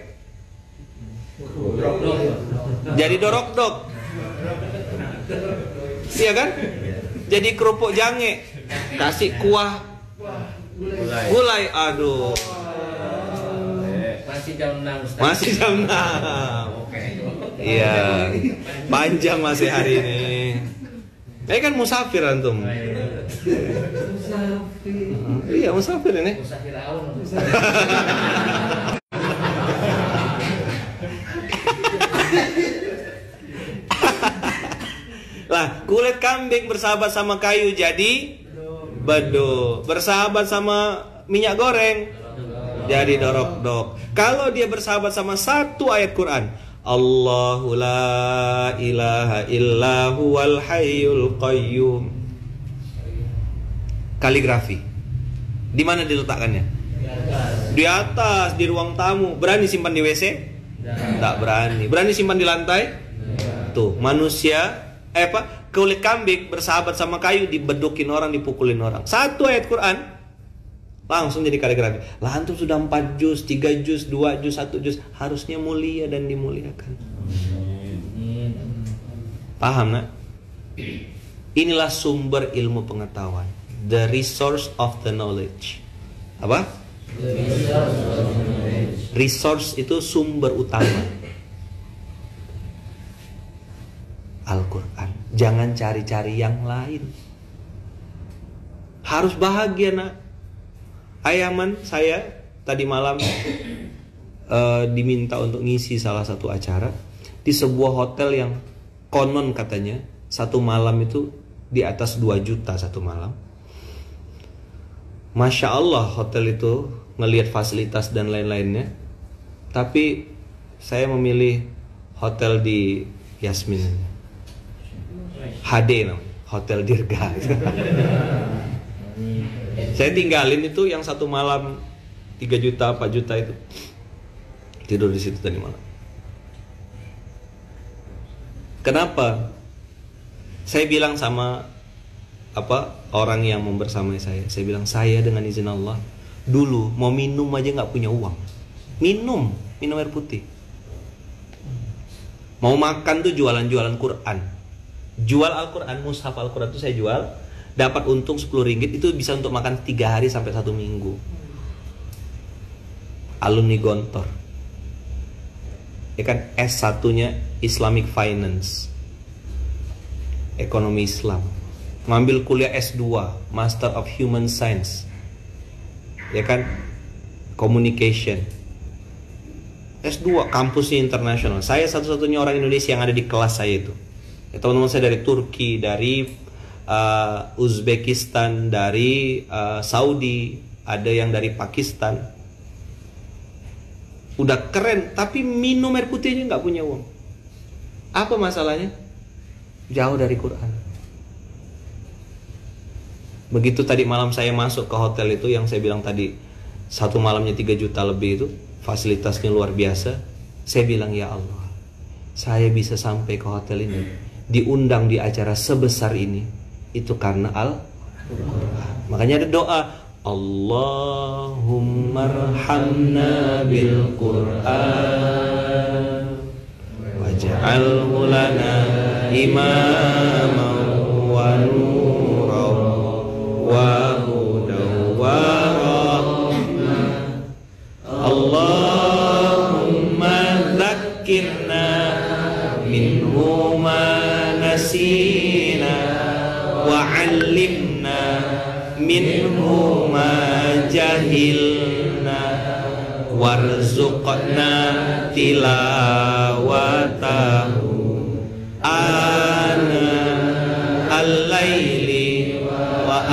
jadi dorok-dok. Iya kan? Jadi kerupuk jange. Kasih kuah gulai. Aduh. Masih jam 6 Ustaz. Masih jam 6. Iya. Panjang masih hari ini. Kan musafir antum. Iya, musafir ini. Musafir awal. Lah, kulit kambing bersahabat sama kayu jadi beduk. Bersahabat sama minyak goreng jadi dorok-dok. Kalau dia bersahabat sama satu ayat Quran, Allahu la ilaha illa huwal hayyul qayyum. Kaligrafi. Di mana diletakkannya? Di atas, di ruang tamu. Berani simpan di WC? Tidak berani. Berani simpan di lantai? Tuh, manusia kulit kambing bersahabat sama kayu, dibedukin orang, dipukulin orang. Satu ayat Quran langsung jadi kaligrafi. Lah antum sudah 4 juz, 3 juz, 2 juz, 1 juz, harusnya mulia dan dimuliakan. Paham nak? Inilah sumber ilmu pengetahuan. The resource of the knowledge. Apa? Resource itu sumber utama. Al-Quran. Jangan cari-cari yang lain. Harus bahagia nak. Ayaman saya tadi malam diminta untuk ngisi salah satu acara di sebuah hotel yang konon katanya satu malam itu di atas 2 juta satu malam. Masya Allah hotel itu ngelihat fasilitas dan lain-lainnya. Tapi saya memilih hotel di Yasmin, HD namanya, Hotel Dirga. Saya tinggalin itu yang satu malam 3 juta, 4 juta itu. Tidur di situ tadi malam. Kenapa? Saya bilang sama orang yang membersamai saya bilang, saya dengan izin Allah dulu mau minum aja nggak punya uang. Minum air putih. Mau makan tuh jualan Quran. Jual Al-Quran, mushaf Al-Quran itu saya jual, dapat untung 10 ringgit, itu bisa untuk makan 3 hari sampai 1 minggu. Alumni Gontor. Ya kan, S1-nya Islamic Finance, Ekonomi Islam. Ngambil kuliah S2, Master of Human Science. Ya kan, Communication. S2, kampusnya internasional. Saya satu-satunya orang Indonesia yang ada di kelas saya itu. Ya, teman-teman saya dari Turki, dari Uzbekistan, dari Saudi, ada yang dari Pakistan. Udah keren, tapi minum air putihnya nggak punya uang. Apa masalahnya? Jauh dari Quran. Begitu tadi malam saya masuk ke hotel itu, yang saya bilang tadi, satu malamnya 3 juta lebih itu, fasilitasnya luar biasa. Saya bilang, ya Allah, saya bisa sampai ke hotel ini, diundang di acara sebesar ini, itu karena Al-Quran. Makanya ada doa, Allahumma arhamna bil Quran waj'alhu lana imaman wa nuran wa hudan wa rahmah. Allahumma dzakkirna minhu ma nasina wa 'allimna minhu ma jahilna warzuqna tilawatahu ana al-laili wa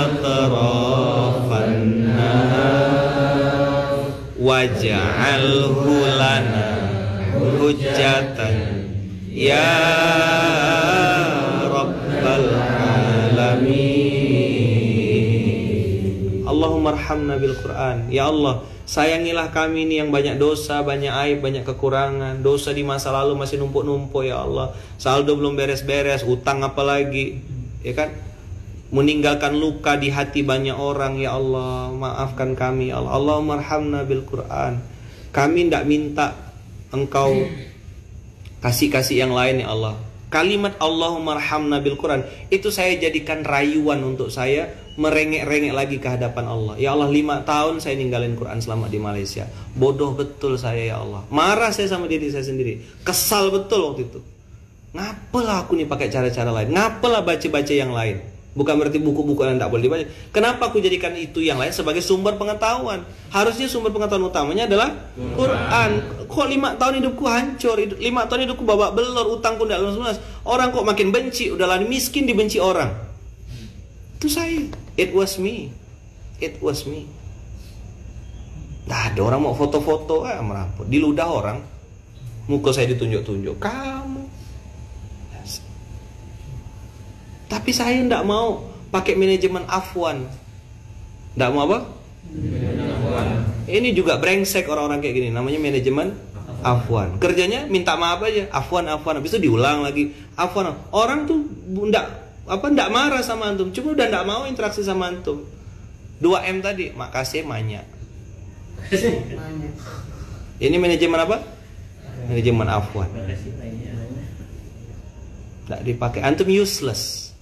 atrafan nahar waj'alhu lana hujjatan ya rabbal alamin. Allahumma arhamna bil Quran. Ya Allah, sayangilah kami ini yang banyak dosa, banyak aib, banyak kekurangan. Dosa di masa lalu masih numpuk-numpuk, ya Allah. Saldo belum beres-beres, utang apalagi, ya kan? Meninggalkan luka di hati banyak orang, ya Allah. Maafkan kami, ya Allah. Allahumma arhamna bil Quran. Kami tidak minta Engkau kasih-kasih yang lain, ya Allah. Kalimat Allahumma arhamna bil Quran itu saya jadikan rayuan untuk saya merengek-rengek lagi ke hadapan Allah. Ya Allah, 5 tahun saya ninggalin Quran selama di Malaysia. Bodoh betul saya, ya Allah. Marah saya sama diri saya sendiri. Kesal betul waktu itu. Ngapalah aku nih pakai cara-cara lain? Ngapalah baca-baca yang lain? Bukan berarti buku-buku yang tidak boleh dibaca. Kenapa aku jadikan itu yang lain sebagai sumber pengetahuan? Harusnya sumber pengetahuan utamanya adalah Quran. Kok 5 tahun hidupku hancur, 5 tahun hidupku babak belur, utangku tidak lunas. Orang kok makin benci, udahlah miskin dibenci orang. Itu saya. It was me. It was me. Nah, ada orang mau foto-foto, merapot. Diludah orang. Muka saya ditunjuk-tunjuk. Kamu. Yes. Tapi saya tidak mau pakai manajemen afwan. Tidak mau apa? Ini juga brengsek orang-orang kayak gini. Namanya manajemen afwan. Kerjanya minta maaf aja. Afwan. Habis itu diulang lagi. Afwan. Orang tuh tidak marah sama antum, cuma udah tidak mau interaksi sama antum. 2M tadi, makasih banyak. Ini manajemen apa? Manajemen afwan. Tidak dipakai, antum useless.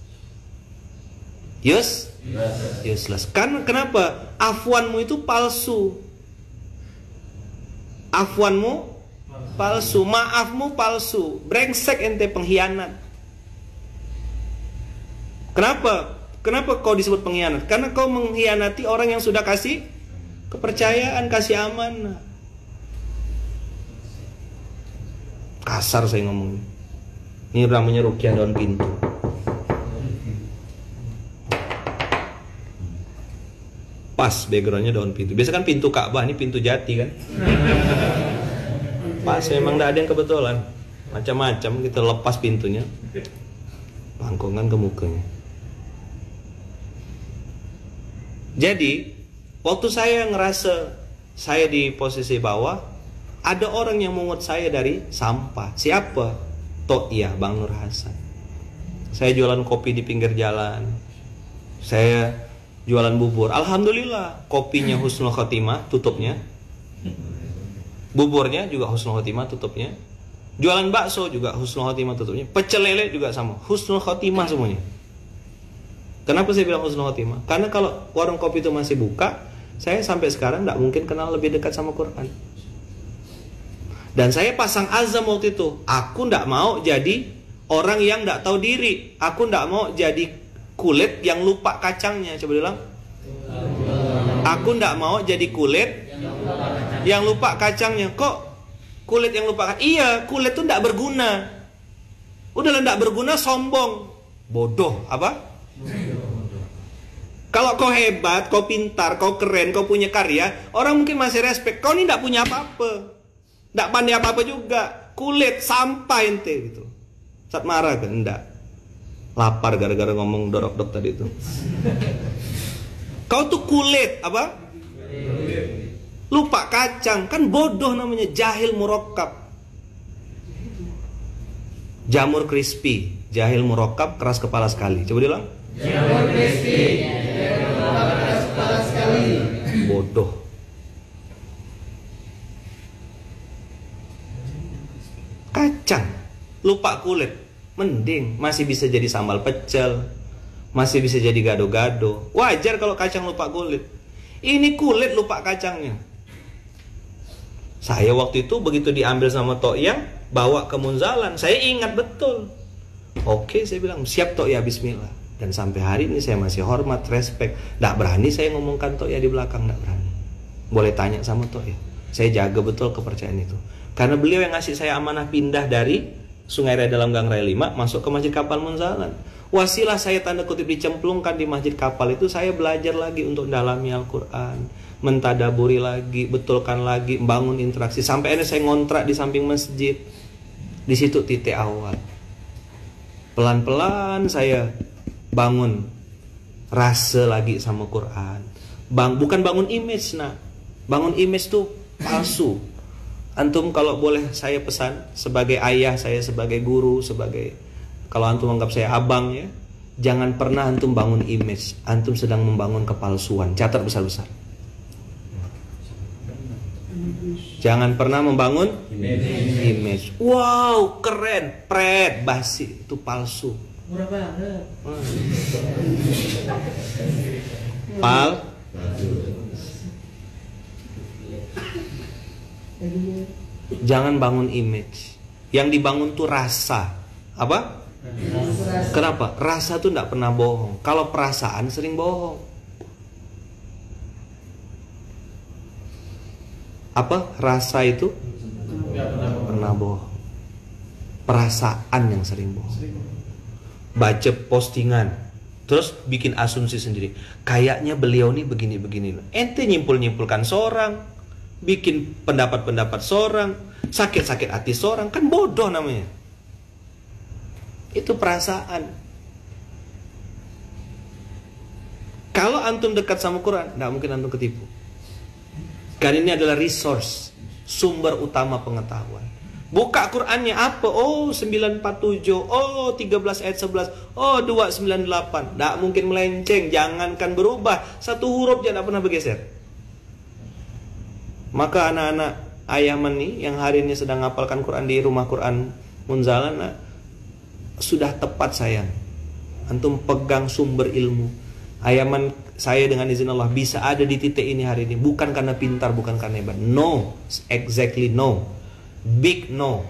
Useless. Kan kenapa? Afwanmu itu palsu. Afwanmu palsu, maafmu palsu. Brengsek ente, pengkhianat. Kenapa? Kenapa kau disebut pengkhianat? Karena kau mengkhianati orang yang sudah kasih kepercayaan, kasih amanah. Kasar saya ngomong. Ini namanya ruqyah daun pintu. Pas backgroundnya daun pintu. Biasa kan pintu Ka'bah, ini pintu jati kan. Pas, memang tidak ada yang kebetulan. Macam-macam kita lepas pintunya, pangkongan ke mukanya. Jadi, waktu saya ngerasa saya di posisi bawah, ada orang yang mengut saya dari sampah. Siapa? Iya, Bang Nur Hasan. Saya jualan kopi di pinggir jalan. Saya jualan bubur. Alhamdulillah, kopinya husnul khotimah, tutupnya. Buburnya juga husnul khotimah, tutupnya. Jualan bakso juga husnul khotimah, tutupnya. Pecel lele juga sama, husnul khotimah semuanya. Kenapa saya bilang husnul khotimah? Karena kalau warung kopi itu masih buka, saya sampai sekarang tidak mungkin kenal lebih dekat sama Quran. Dan saya pasang azam waktu itu, aku tidak mau jadi orang yang tidak tahu diri. Aku tidak mau jadi kulit yang lupa kacangnya. Coba bilang. Aku tidak mau jadi kulit yang lupa kacangnya. Kok kulit yang lupa kacangnya? Iya, kulit itu tidak berguna. Udahlah, tidak berguna, sombong. Bodoh, apa? Kalau kau hebat, kau pintar, kau keren, kau punya karya, orang mungkin masih respect. Kau ini tidak punya apa-apa, tidak pandai apa-apa juga, kulit sampah ente gitu. Saat marah kan? Enggak. Lapar gara-gara ngomong dorok-dok tadi itu. Kau tuh kulit apa? Lupa kacang, kan bodoh namanya, jahil murakkab. Jamur crispy, jahil murakkab, keras kepala sekali. Coba diulang. Jamur crispy, keras kepala sekali. Bodoh. Kacang, lupa kulit, mending masih bisa jadi sambal pecel, masih bisa jadi gado-gado. Wajar kalau kacang lupa kulit. Ini kulit lupa kacangnya. Saya waktu itu begitu diambil sama Tok Yang, bawa ke Munzalan, saya ingat betul. Oke, saya bilang, siap Tok Ya, bismillah. Dan sampai hari ini saya masih hormat, respect. Nggak berani saya ngomongkan Tok Ya di belakang, nggak berani. Boleh tanya sama Tok Ya. Saya jaga betul kepercayaan itu. Karena beliau yang ngasih saya amanah pindah dari Sungai Raya Dalam Gang Raya 5 masuk ke Masjid Kapal Munzalan. Wasilah saya tanda kutip dicemplungkan di Masjid Kapal itu, saya belajar lagi untuk mendalami Al-Quran, mentadaburi lagi, betulkan lagi, membangun interaksi. Sampai akhirnya saya ngontrak di samping masjid. Di situ titik awal. Pelan-pelan saya bangun rasa lagi sama Quran. Bukan bangun image, nah. Bangun image tuh palsu. Antum kalau boleh saya pesan, sebagai ayah, saya sebagai guru, sebagai, kalau antum anggap saya abang ya, jangan pernah antum bangun image. Antum sedang membangun kepalsuan. Catat besar-besar. Jangan pernah membangun image. Wow, keren, pret, basi, itu palsu. Murah banget. Jangan bangun image. Yang dibangun tuh rasa. Apa? Kenapa? Rasa tuh tidak pernah bohong. Kalau perasaan sering bohong. Apa? Rasa itu pernah bohong. Perasaan yang sering bohong. Baca postingan, terus bikin asumsi sendiri. Kayaknya beliau nih begini-begini. Ente nyimpul-nyimpulkan seorang, bikin pendapat-pendapat seorang, sakit-sakit hati seorang, kan bodoh namanya. Itu perasaan. Kalau antum dekat sama Quran, tidak mungkin antum ketipu. Karena ini adalah resource, sumber utama pengetahuan. Buka Qurannya apa? Oh 947, oh 13 ayat 11, oh 298. Tidak mungkin melenceng, jangankan berubah. Satu huruf dia tidak pernah bergeser. Maka anak-anak Ayaman nih yang hari ini sedang ngapalkan Quran di rumah Quran Munzalan, nah, sudah tepat sayang. Antum pegang sumber ilmu. Ayaman saya dengan izin Allah bisa ada di titik ini hari ini bukan karena pintar, bukan karena hebat. No, exactly no. Big no.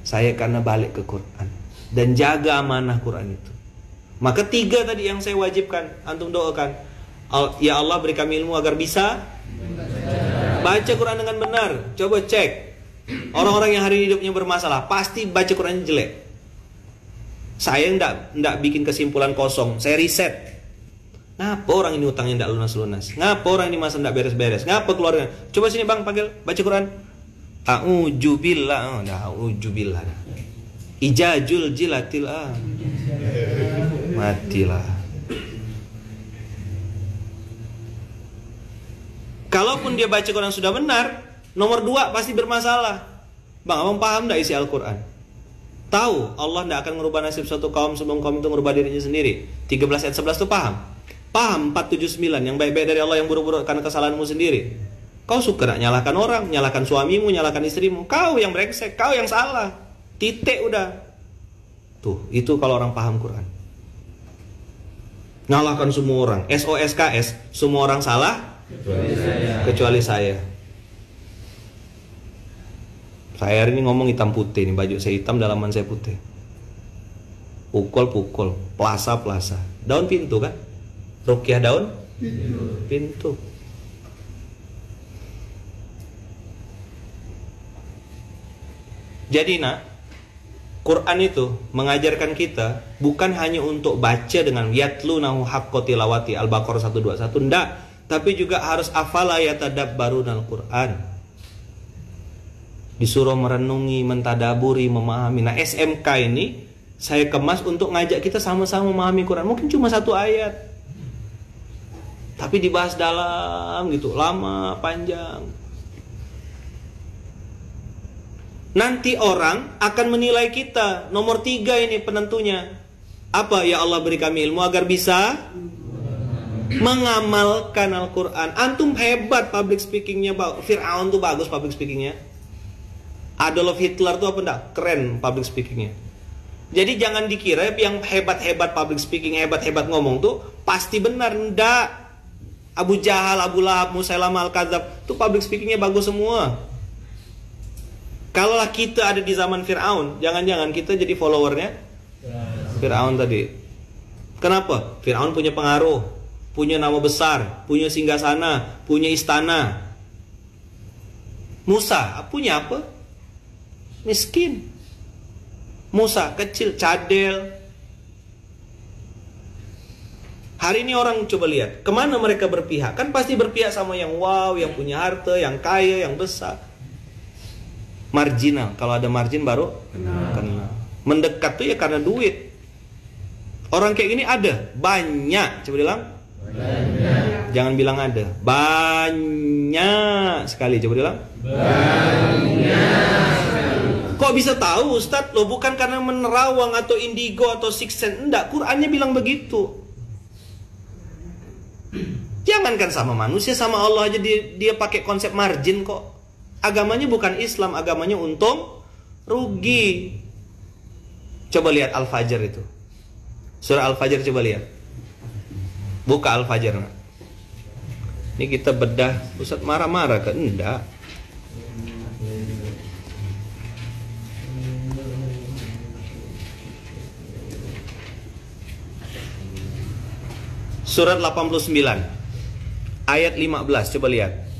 Saya karena balik ke Quran dan jaga amanah Quran itu. Maka 3 tadi yang saya wajibkan, antum doakan. Ya Allah beri kami ilmu agar bisa baca Quran dengan benar. Coba cek. Orang-orang yang hari ini hidupnya bermasalah pasti baca Qurannya jelek. Saya enggak bikin kesimpulan kosong. Saya riset. Ngapa orang ini utangnya enggak lunas-lunas? Ngapa orang ini masa enggak beres-beres? Ngapa keluarga? Coba sini bang, panggil, baca Quran. A'udzubillah. A'udzubillah. Ijajul jilatil. Matilah. Kalaupun dia baca Quran sudah benar, nomor 2 pasti bermasalah. Bang, abang paham enggak isi Al-Quran? Tahu Allah tidak akan merubah nasib suatu kaum sebelum kaum itu merubah dirinya sendiri. 13 ayat 11 itu paham. Paham 479 yang baik-baik dari Allah yang buruk-buruk karena kesalahanmu sendiri. Kau suka nak nyalahkan orang, nyalahkan suamimu, nyalahkan istrimu. Kau yang brengsek, kau yang salah. Titik udah. Tuh, itu kalau orang paham Quran. Nyalahkan semua orang. SOSKS, semua orang salah kecuali saya. Saya hari ini ngomong hitam putih nih, baju saya hitam, dalaman saya putih. Pukul-pukul, plasa-plasa. Daun pintu kan? Ruqyah daun pintu. Jadi nak, Quran itu mengajarkan kita bukan hanya untuk baca dengan yatlunahu haqqa tilawati Al-Baqarah 121, enggak, tapi juga harus afala yatadabbarunal Quran. Disuruh merenungi, mentadaburi, memahami. Nah, SMK ini saya kemas untuk ngajak kita sama-sama memahami Quran. Mungkin cuma satu ayat, tapi dibahas dalam gitu, lama, panjang. Nanti orang akan menilai kita. Nomor 3 ini penentunya. Apa? Ya Allah beri kami ilmu agar bisa mengamalkan Al-Quran. Antum hebat public speakingnya. Fir'aun tuh bagus public speakingnya. Adolf Hitler tuh apa enggak? Keren public speakingnya. Jadi jangan dikira yang hebat-hebat public speaking, hebat-hebat ngomong tuh pasti benar. Enggak. Abu Jahal, Abu Lahab, Musailamah Al-Kadzab tuh public speakingnya bagus semua. Kalaulah kita ada di zaman Fir'aun, jangan-jangan kita jadi followernya Fir'aun tadi. Kenapa? Fir'aun punya pengaruh, punya nama besar, punya singgasana, punya istana. Musa punya apa? Miskin. Musa kecil, cadel. Hari ini orang coba lihat, kemana mereka berpihak? Kan pasti berpihak sama yang wow, yang punya harta, yang kaya, yang besar. Marginal, kalau ada margin baru kenal. Mendekat tuh ya karena duit. Orang kayak gini ada, banyak. Coba bilang banyak. Jangan bilang ada, banyak sekali. Coba bilang banyak sekali. Kok bisa tahu Ustadz? Loh bukan karena menerawang atau indigo atau six sense. Enggak, Qurannya bilang begitu. Jangankan sama manusia, sama Allah aja dia pakai konsep margin kok. Agamanya bukan Islam, agamanya untung rugi. Coba lihat Al-Fajr itu. Surah Al-Fajr coba lihat. Buka Al-Fajr. Nah. Ini kita bedah. Ustaz marah-marah kan? Enggak. Surat 89 ayat 15, coba lihat.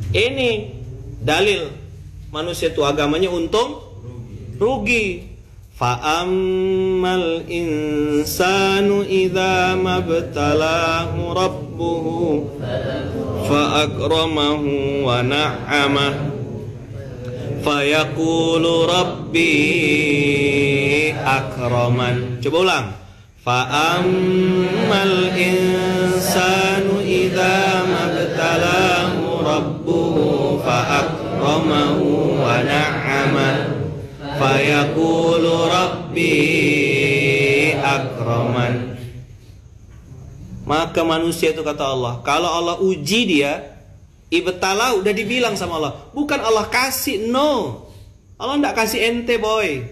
Ini dalil manusia itu agamanya untung rugi. Fa'ammal insanu idza mabtalahu rabbuhu fa'akramahu wa na'amah fayaqulu rabbi akraman. Coba ulang. Fa'ammal insanu idza mabtalahu rabbuhu fa'akramahu wa na'amah fayaqulu rabbi akraman. Maka manusia itu kata Allah, kalau Allah uji dia, ibtalah, udah dibilang sama Allah, bukan Allah kasih, no. Allah enggak kasih ente boy.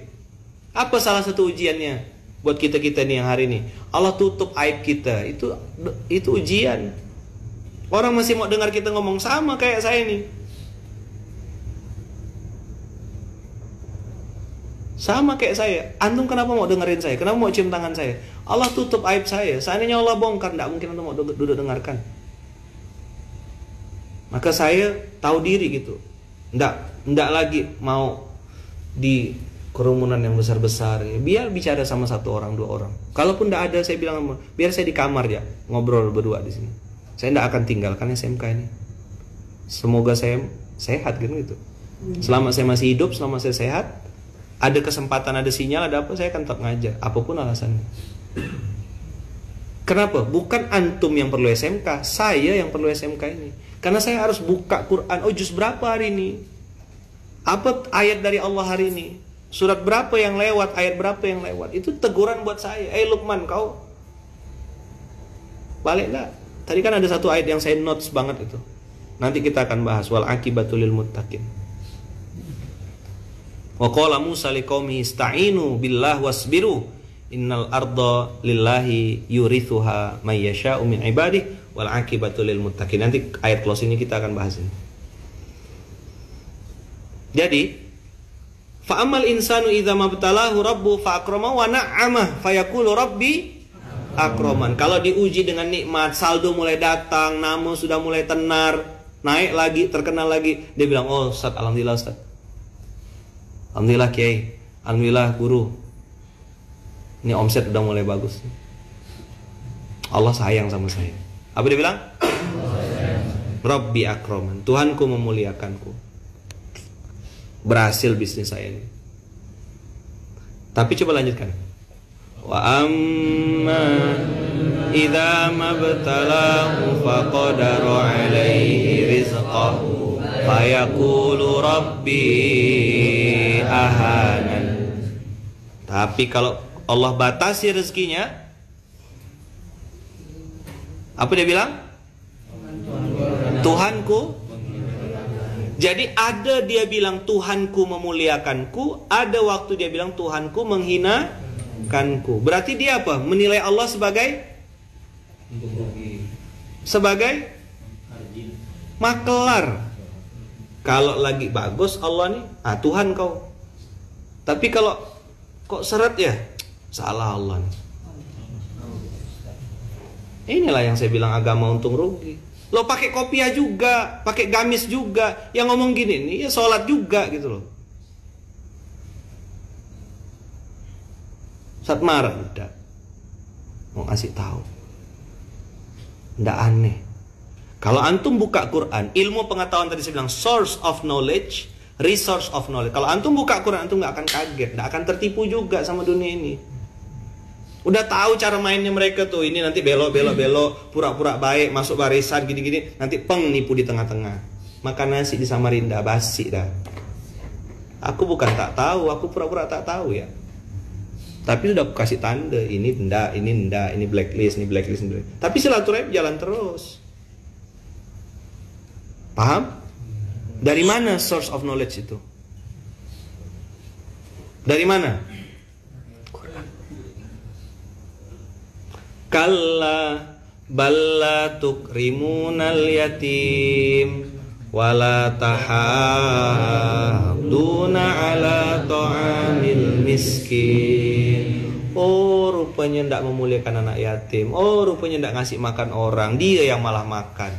Apa salah satu ujiannya buat kita nih yang hari ini? Allah tutup aib kita. Itu ujian. Orang masih mau dengar kita ngomong sama kayak saya nih. Sama kayak saya. Antum kenapa mau dengerin saya? Kenapa mau cium tangan saya? Allah tutup aib saya. Seandainya Allah bongkar, tidak mungkin antum mau duduk dengarkan. Maka saya tahu diri gitu. Tidak lagi mau di kerumunan yang besar-besar. Biar bicara sama satu orang, dua orang. Kalaupun tidak ada, saya bilang biar saya di kamar ya, ngobrol berdua di sini. Saya tidak akan tinggalkan SMK ini. Semoga saya sehat kan gitu. Selama saya masih hidup, selama saya sehat, ada kesempatan, ada sinyal, ada apa, saya akan tetap ngajar, apapun alasannya. Kenapa? Bukan antum yang perlu SMK, saya yang perlu SMK ini. Karena saya harus buka Quran. Oh, juz berapa hari ini? Apa ayat dari Allah hari ini? Surat berapa yang lewat? Ayat berapa yang lewat? Itu teguran buat saya. Lukman, kau balik enggak? Tadi kan ada satu ayat yang saya notes banget itu. Nanti kita akan bahas. Wal aqibatul lil muttaqin. Wa qala Musa liqaumihi ista'inu billah wasbiru innal arda lillahi yurithuha may yasha'u min ibadihi wal aqibatu lil muttaqin. Nanti ayat close ini kita akan bahas ini. Jadi, fa amal insanu idza mabtalahu rabbu fa akramahu wa na'amah fayaqulu rabbi akraman. Kalau diuji dengan nikmat, saldo mulai datang, nama sudah mulai tenar, naik lagi, terkenal lagi, dia bilang, "Oh, Ustaz, alhamdulillah Ustaz. Alhamdulillah Kiai. Alhamdulillah guru, ini omset udah mulai bagus. Allah sayang sama saya. Apa dia bilang? Rabbi akraman, Tuhanku memuliakanku. Berhasil bisnis saya ini. Tapi coba lanjutkan. Wa amma idza mabtalahu faqadara alaihi rizqahu fayaqulu rabbi ahanan. Tapi kalau Allah batasi rezekinya, apa dia bilang? Tuhanku. Jadi ada dia bilang Tuhanku memuliakanku, ada waktu dia bilang Tuhanku menghinakanku. Berarti dia apa? Menilai Allah sebagai makelar. Kalau lagi bagus Allah nih, Tuhan kau. Tapi kalau kok seret ya, salah Allah nih. Inilah yang saya bilang agama untung rugi. Lo pakai kopiah juga, pakai gamis juga, yang ngomong gini nih ya sholat juga gitu loh. Saat marah udah mau ngasih tahu, ndak aneh. Kalau antum buka Quran, ilmu pengetahuan tadi saya bilang source of knowledge, resource of knowledge. Kalau antum buka Quran, antum nggak akan kaget, nggak akan tertipu juga sama dunia ini. Udah tahu cara mainnya mereka tuh. Ini nanti belok, pura-pura baik, masuk barisan gini-gini, nanti peng nipu di tengah-tengah. Makan nasi di Samarinda basi dah. Aku bukan tak tahu, aku pura-pura tak tahu ya. Tapi sudah aku kasih tanda, ini enggak, ini blacklist, ini blacklist, ini blacklist. Tapi silaturahim jalan terus. Paham? Dari mana source of knowledge itu? Dari mana? Kalla balla tukrimunal yatim wala tahadduna ala ta'amil miskin. Oh, rupanya ndak memuliakan anak yatim. Oh, rupanya ndak ngasih makan orang. Dia yang malah makan.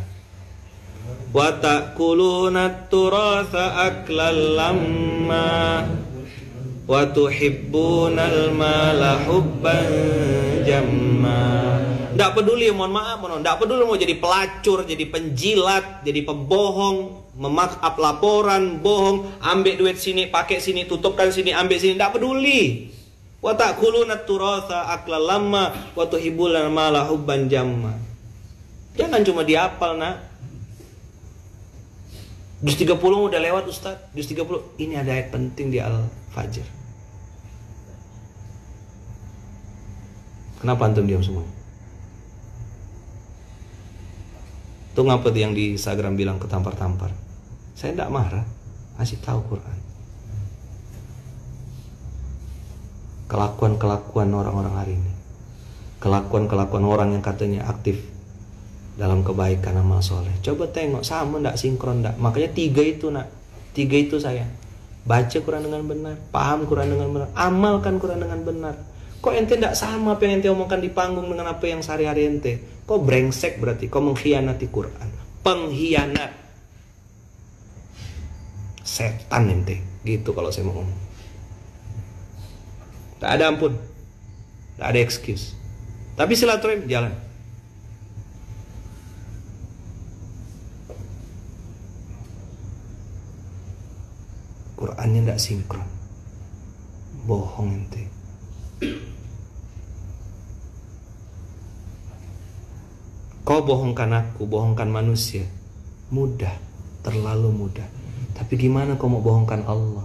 Wa ta'kuluna turatha aklan lamma wa tuhibbunal mala hubban jamma. Nggak peduli, mohon maaf, nggak peduli mau jadi pelacur, jadi penjilat, jadi pembohong, memakap laporan, bohong, ambil duit sini, pakai sini, tutupkan sini, ambil sini, nggak peduli. Wa ta'kuluna turatha aklan lamma wa tuhibbunal mala hubban jamma. Jangan cuma dihafal, nak. Juz 30 udah lewat, Ustaz. Juz 30, ini ada ayat penting di Al-Fajr. Kenapa antum diam semua? Tuh ngapa yang di Instagram bilang ketampar-tampar? Saya tidak marah, kasih tahu Quran. Kelakuan-kelakuan orang-orang hari ini, kelakuan-kelakuan orang yang katanya aktif dalam kebaikan amal soleh. Coba tengok sama ndak, sinkron ndak. Makanya 3 itu nak, 3 itu saya baca Quran dengan benar, paham Quran dengan benar, amalkan Quran dengan benar. Kok ente ndak sama apa yang ente omongkan di panggung dengan apa yang sehari-hari ente? Kok brengsek berarti, kok mengkhianati Quran, pengkhianat, setan ente. Gitu kalau saya mau ngomong. Tak ada ampun, tak ada excuse. Tapi silaturahim jalan. Qurannya tidak sinkron, bohong ente. Kau bohongkan aku, bohongkan manusia, mudah, terlalu mudah. Tapi gimana kau mau bohongkan Allah?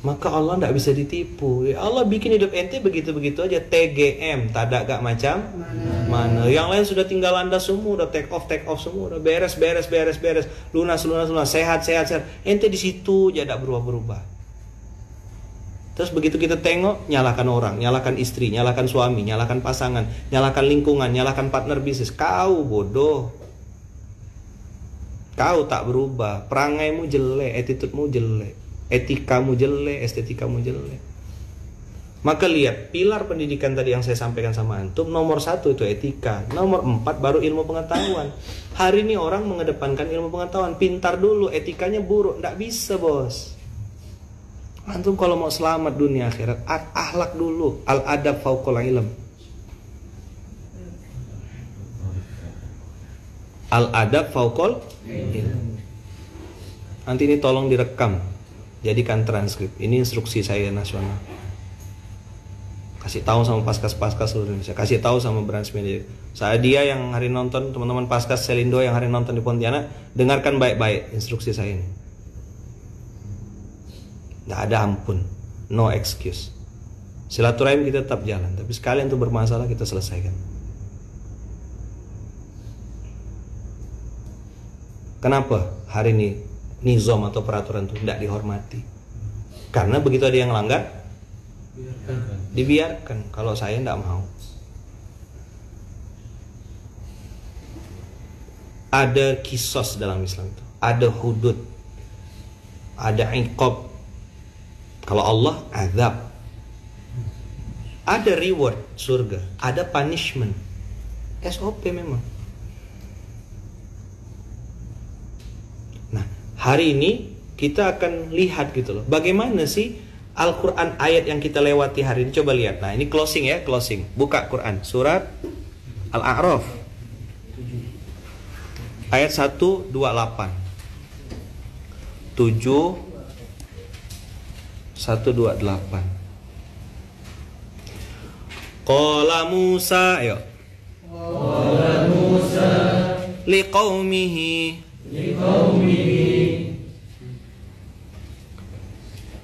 Maka Allah tidak bisa ditipu. Ya Allah bikin hidup ente begitu-begitu aja, TGM, tak ada gak macam mana. Yang lain sudah tinggal landas semua, udah take off semua, udah beres, lunas, sehat. Ente di situ aja tidak berubah. Terus begitu kita tengok, nyalakan orang, nyalakan istri, nyalakan suami, nyalakan pasangan, nyalakan lingkungan, nyalakan partner bisnis. Kau bodoh. Kau tak berubah. Perangaimu jelek, attitude-mu jelek, etikamu jelek, estetikmu jelek. Maka lihat, pilar pendidikan tadi yang saya sampaikan sama antum, nomor 1 itu etika, nomor 4 baru ilmu pengetahuan. Hari ini orang mengedepankan ilmu pengetahuan, pintar dulu, etikanya buruk, nggak bisa bos. Antum kalau mau selamat dunia akhirat, akhlak dulu. Al-adab fauqal ilm. Al-adab fauqal ilm. Nanti ini tolong direkam, jadikan transkrip. Ini instruksi saya nasional. Kasih tahu sama paskas-paskas seluruh Indonesia. Kasih tahu sama branch media. Saya dia yang hari nonton, teman-teman paskas Selindo yang hari nonton di Pontianak, dengarkan baik-baik instruksi saya ini. Nggak ada ampun, no excuse. Silaturahim kita tetap jalan, tapi sekalian itu bermasalah kita selesaikan. Kenapa hari ini nizam atau peraturan itu tidak dihormati? Karena begitu ada yang langgar, dibiarkan. Kalau saya tidak mau. Ada kisos dalam Islam itu, ada hudud, ada iqab. Kalau Allah azab, ada reward surga, ada punishment. SOP memang. Nah, hari ini kita akan lihat gitu loh, bagaimana sih Al-Quran ayat yang kita lewati hari ini. Coba lihat. Nah, ini closing ya, closing. Buka Quran, surat Al-A'raf ayat 128 128. Qala Musa, ayo. Qala Musa liqaumihi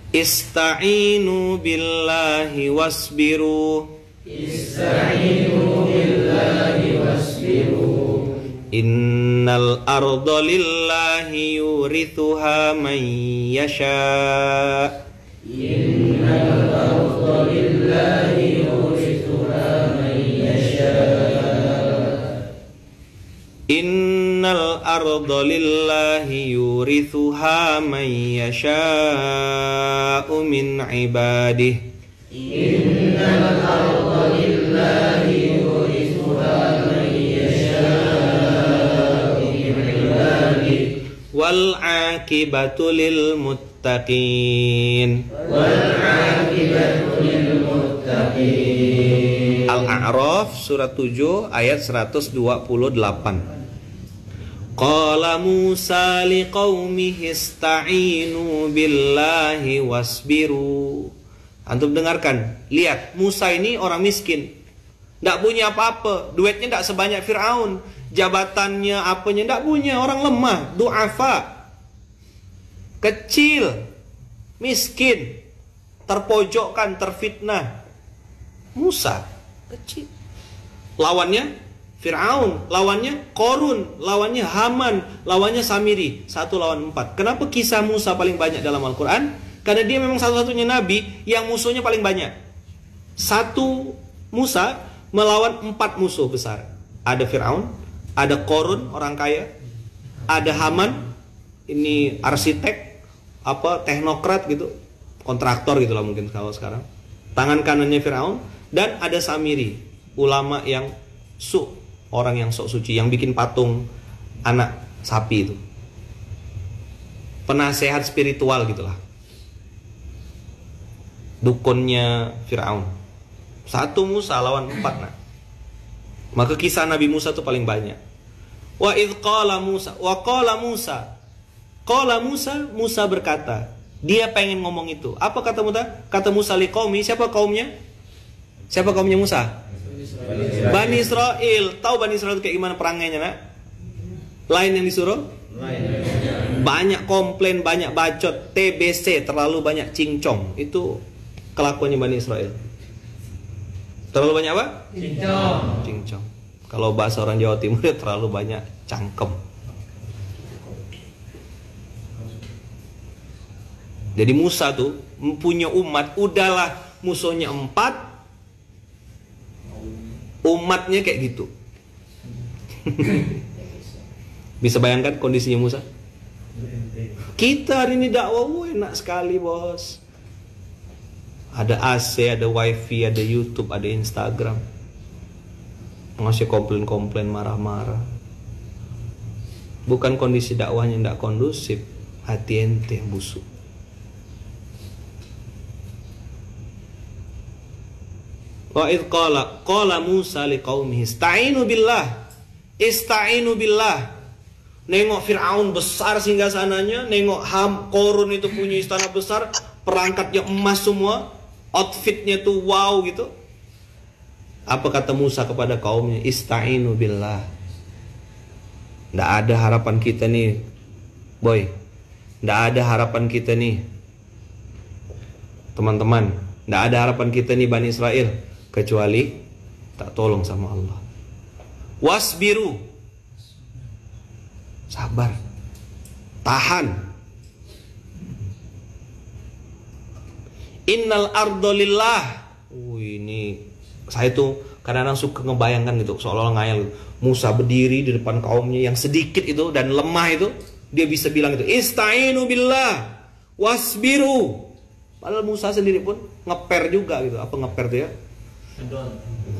ista'inu billahi wasbiru. Innal arda lillahi yurithuha man yasha. Innal arda lillahi yurithuha man yasha'u min ibadihi. Innal arda lillahi yurithuha man yasha'u min ibadihi. Wal 'aqibatu lil muttaqin. Al-A'raf surat 7 ayat 128. Qala Musa liqaumihi ista'inu billahi wasbiru. Antum dengarkan, lihat, Musa ini orang miskin, tidak punya apa-apa, duitnya tidak sebanyak Fir'aun, jabatannya apanya tidak punya, orang lemah, du'afa, kecil, miskin, terpojokkan, terfitnah. Musa kecil, lawannya Fir'aun, lawannya Korun, lawannya Haman, lawannya Samiri, 1 lawan 4. Kenapa kisah Musa paling banyak dalam Al-Quran? Karena dia memang satu-satunya nabi yang musuhnya paling banyak. Satu Musa melawan 4 musuh besar. Ada Fir'aun, ada Korun, orang kaya, ada Haman, ini arsitek, teknokrat gitu, kontraktor gitu lah mungkin kalau sekarang. Tangan kanannya Fir'aun. Dan ada Samiri, ulama yang orang yang sok suci, yang bikin patung anak sapi itu, penasehat spiritual gitulah, dukunnya Fir'aun. 1 Musa lawan 4. Nah, maka kisah Nabi Musa itu paling banyak. Wa idh qala Musa, wa qala Musa, qala Musa, Musa berkata, dia pengen ngomong itu. Apa kata Musa? Kata Musa liqaumi, siapa kaumnya? Siapa kaumnya Musa? Bani Israel. Tahu Bani Israel kayak gimana perangainya, nak? Lain yang disuruh? Banyak komplain, banyak bacot, TBC, terlalu banyak cincong. Itu kelakuannya Bani Israel. Terlalu banyak apa? Cincong. Kalau bahasa orang Jawa Timur ya terlalu banyak cangkem. Jadi Musa tuh punya umat, udahlah musuhnya 4, umatnya kayak gitu. Bisa bayangkan kondisinya Musa? Kita hari ini dakwah enak sekali, bos. Ada AC, ada wifi, ada YouTube, ada Instagram. Ngasih komplain-komplain, marah-marah. Bukan kondisi dakwahnya tidak kondusif, hati ente busuk. Wa idh qala Musa liqaumihi ista'inu billah. Ista'inu billah. Nengok Fir'aun besar singgasananya, nengok Korun itu punya istana besar, perangkatnya emas semua, outfitnya tuh wow gitu. Apa kata Musa kepada kaumnya? Ista'inu billah. Nggak ada harapan kita nih, boy. Nggak ada harapan kita nih, teman-teman. Nggak ada harapan kita nih Bani Israel, kecuali tak tolong sama Allah. Wasbiru, sabar, tahan. Innal ardolillah. Ini saya tuh kadang-kadang suka ngebayangkan gitu, seolah-olah ngayal gitu. Musa berdiri di depan kaumnya yang sedikit itu dan lemah itu, dia bisa bilang itu, Ista'inu billah wasbiru. Padahal Musa sendiri pun ngeper juga gitu. Apa ngeper tuh ya?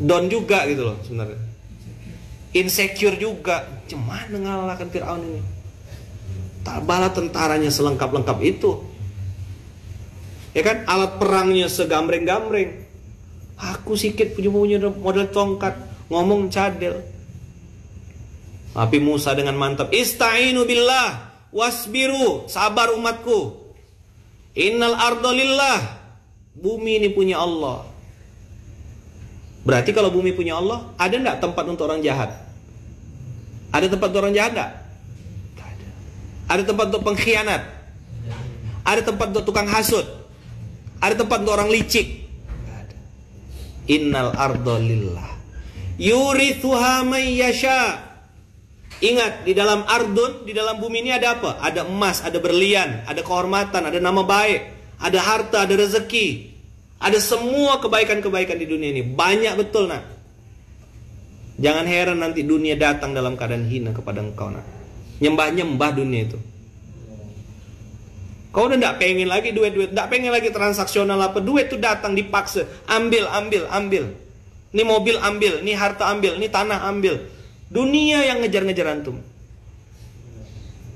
Down juga gitu loh sebenarnya. Insecure juga. Cuman mengalahkan Fir'aun ini. Tak bala tentaranya selengkap-lengkap itu. Ya kan? Alat perangnya segambreng-gambreng. Aku sikit punya model tongkat, ngomong cadel. Tapi Musa dengan mantap, Ista'inu billah wasbiru, sabar umatku. Innal ardolillah, bumi ini punya Allah. Berarti kalau bumi punya Allah, ada enggak tempat untuk orang jahat? Ada tempat untuk orang jahat enggak? Ada. Ada tempat untuk pengkhianat? Ada tempat untuk tukang hasut? Ada tempat untuk orang licik? Ada. Innal ardolillah yurithuha may yasha. Ingat, di dalam ardun, di dalam bumi ini ada apa? Ada emas, ada berlian, ada kehormatan, ada nama baik, ada harta, ada rezeki, ada semua kebaikan-kebaikan di dunia ini. Banyak betul nak. Jangan heran nanti dunia datang dalam keadaan hina kepada engkau nak. Nyembah-nyembah dunia itu. Kau udah gak pengen lagi duit-duit, gak pengen lagi transaksional apa. Duit itu datang dipaksa, ambil. Ini mobil ambil, ini harta ambil, ini tanah ambil. Dunia yang ngejar-ngejar antum.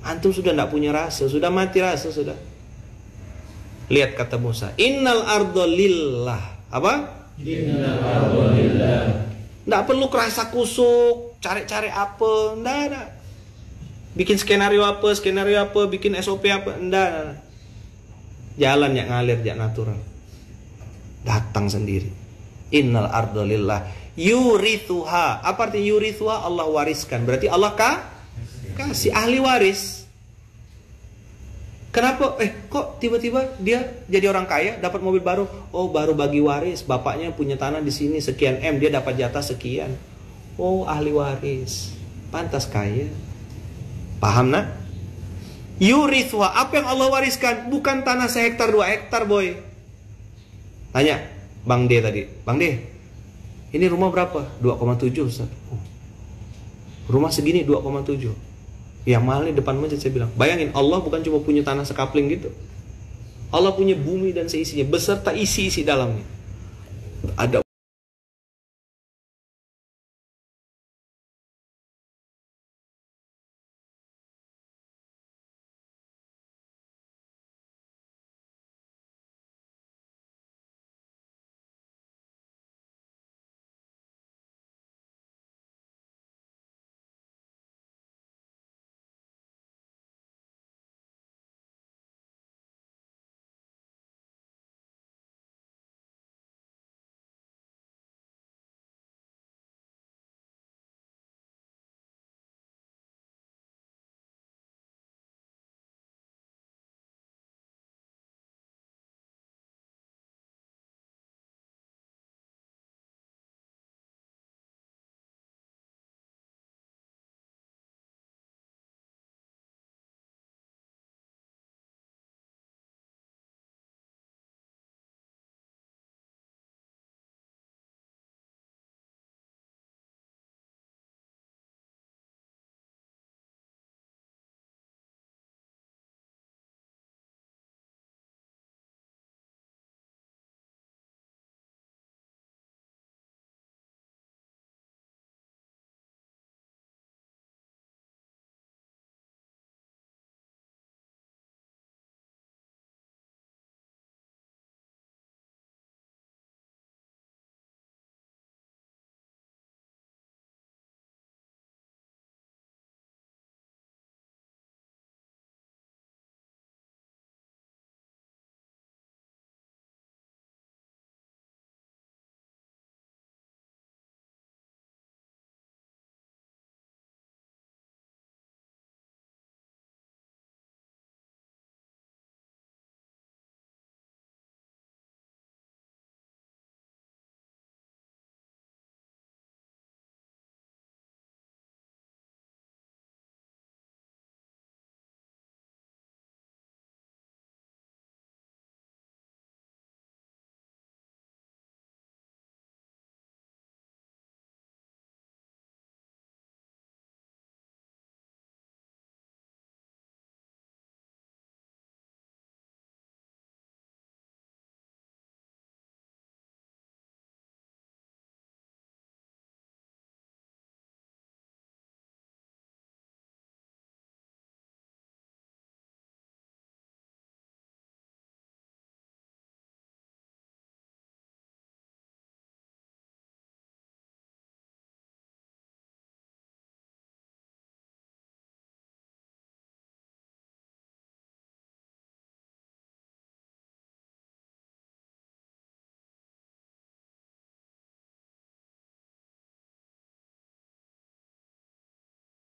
Antum sudah tidak punya rasa, sudah mati rasa sudah. Lihat kata Musa, Innal ardolillah. Apa? Innal ardolillah. Tidak perlu kerasa kusuk, cari-cari apa, tidak. Bikin skenario apa, bikin SOP apa, tidak. Jalan yang ngalir, yang natural. Datang sendiri. Innal ardolillah. Yurithuha. Apa artinya yurithuha? Allah wariskan. Berarti Allah kasih ahli waris. Kenapa? Kok tiba-tiba dia jadi orang kaya, dapat mobil baru? Oh, baru bagi waris. Bapaknya punya tanah di sini sekian M, dia dapat jatah sekian. Oh, ahli waris. Pantas kaya. Paham nak? Yurithuha. Apa yang Allah wariskan? Bukan tanah 1 hektar 2 hektar, boy. Tanya Bang D tadi. Bang D, ini rumah berapa? 2,7 Ustaz. Rumah segini 2,7. Yang mahal nih depan masjid, saya bilang. Bayangin, Allah bukan cuma punya tanah sekapling gitu. Allah punya bumi dan seisinya beserta isi-isi dalamnya. Ada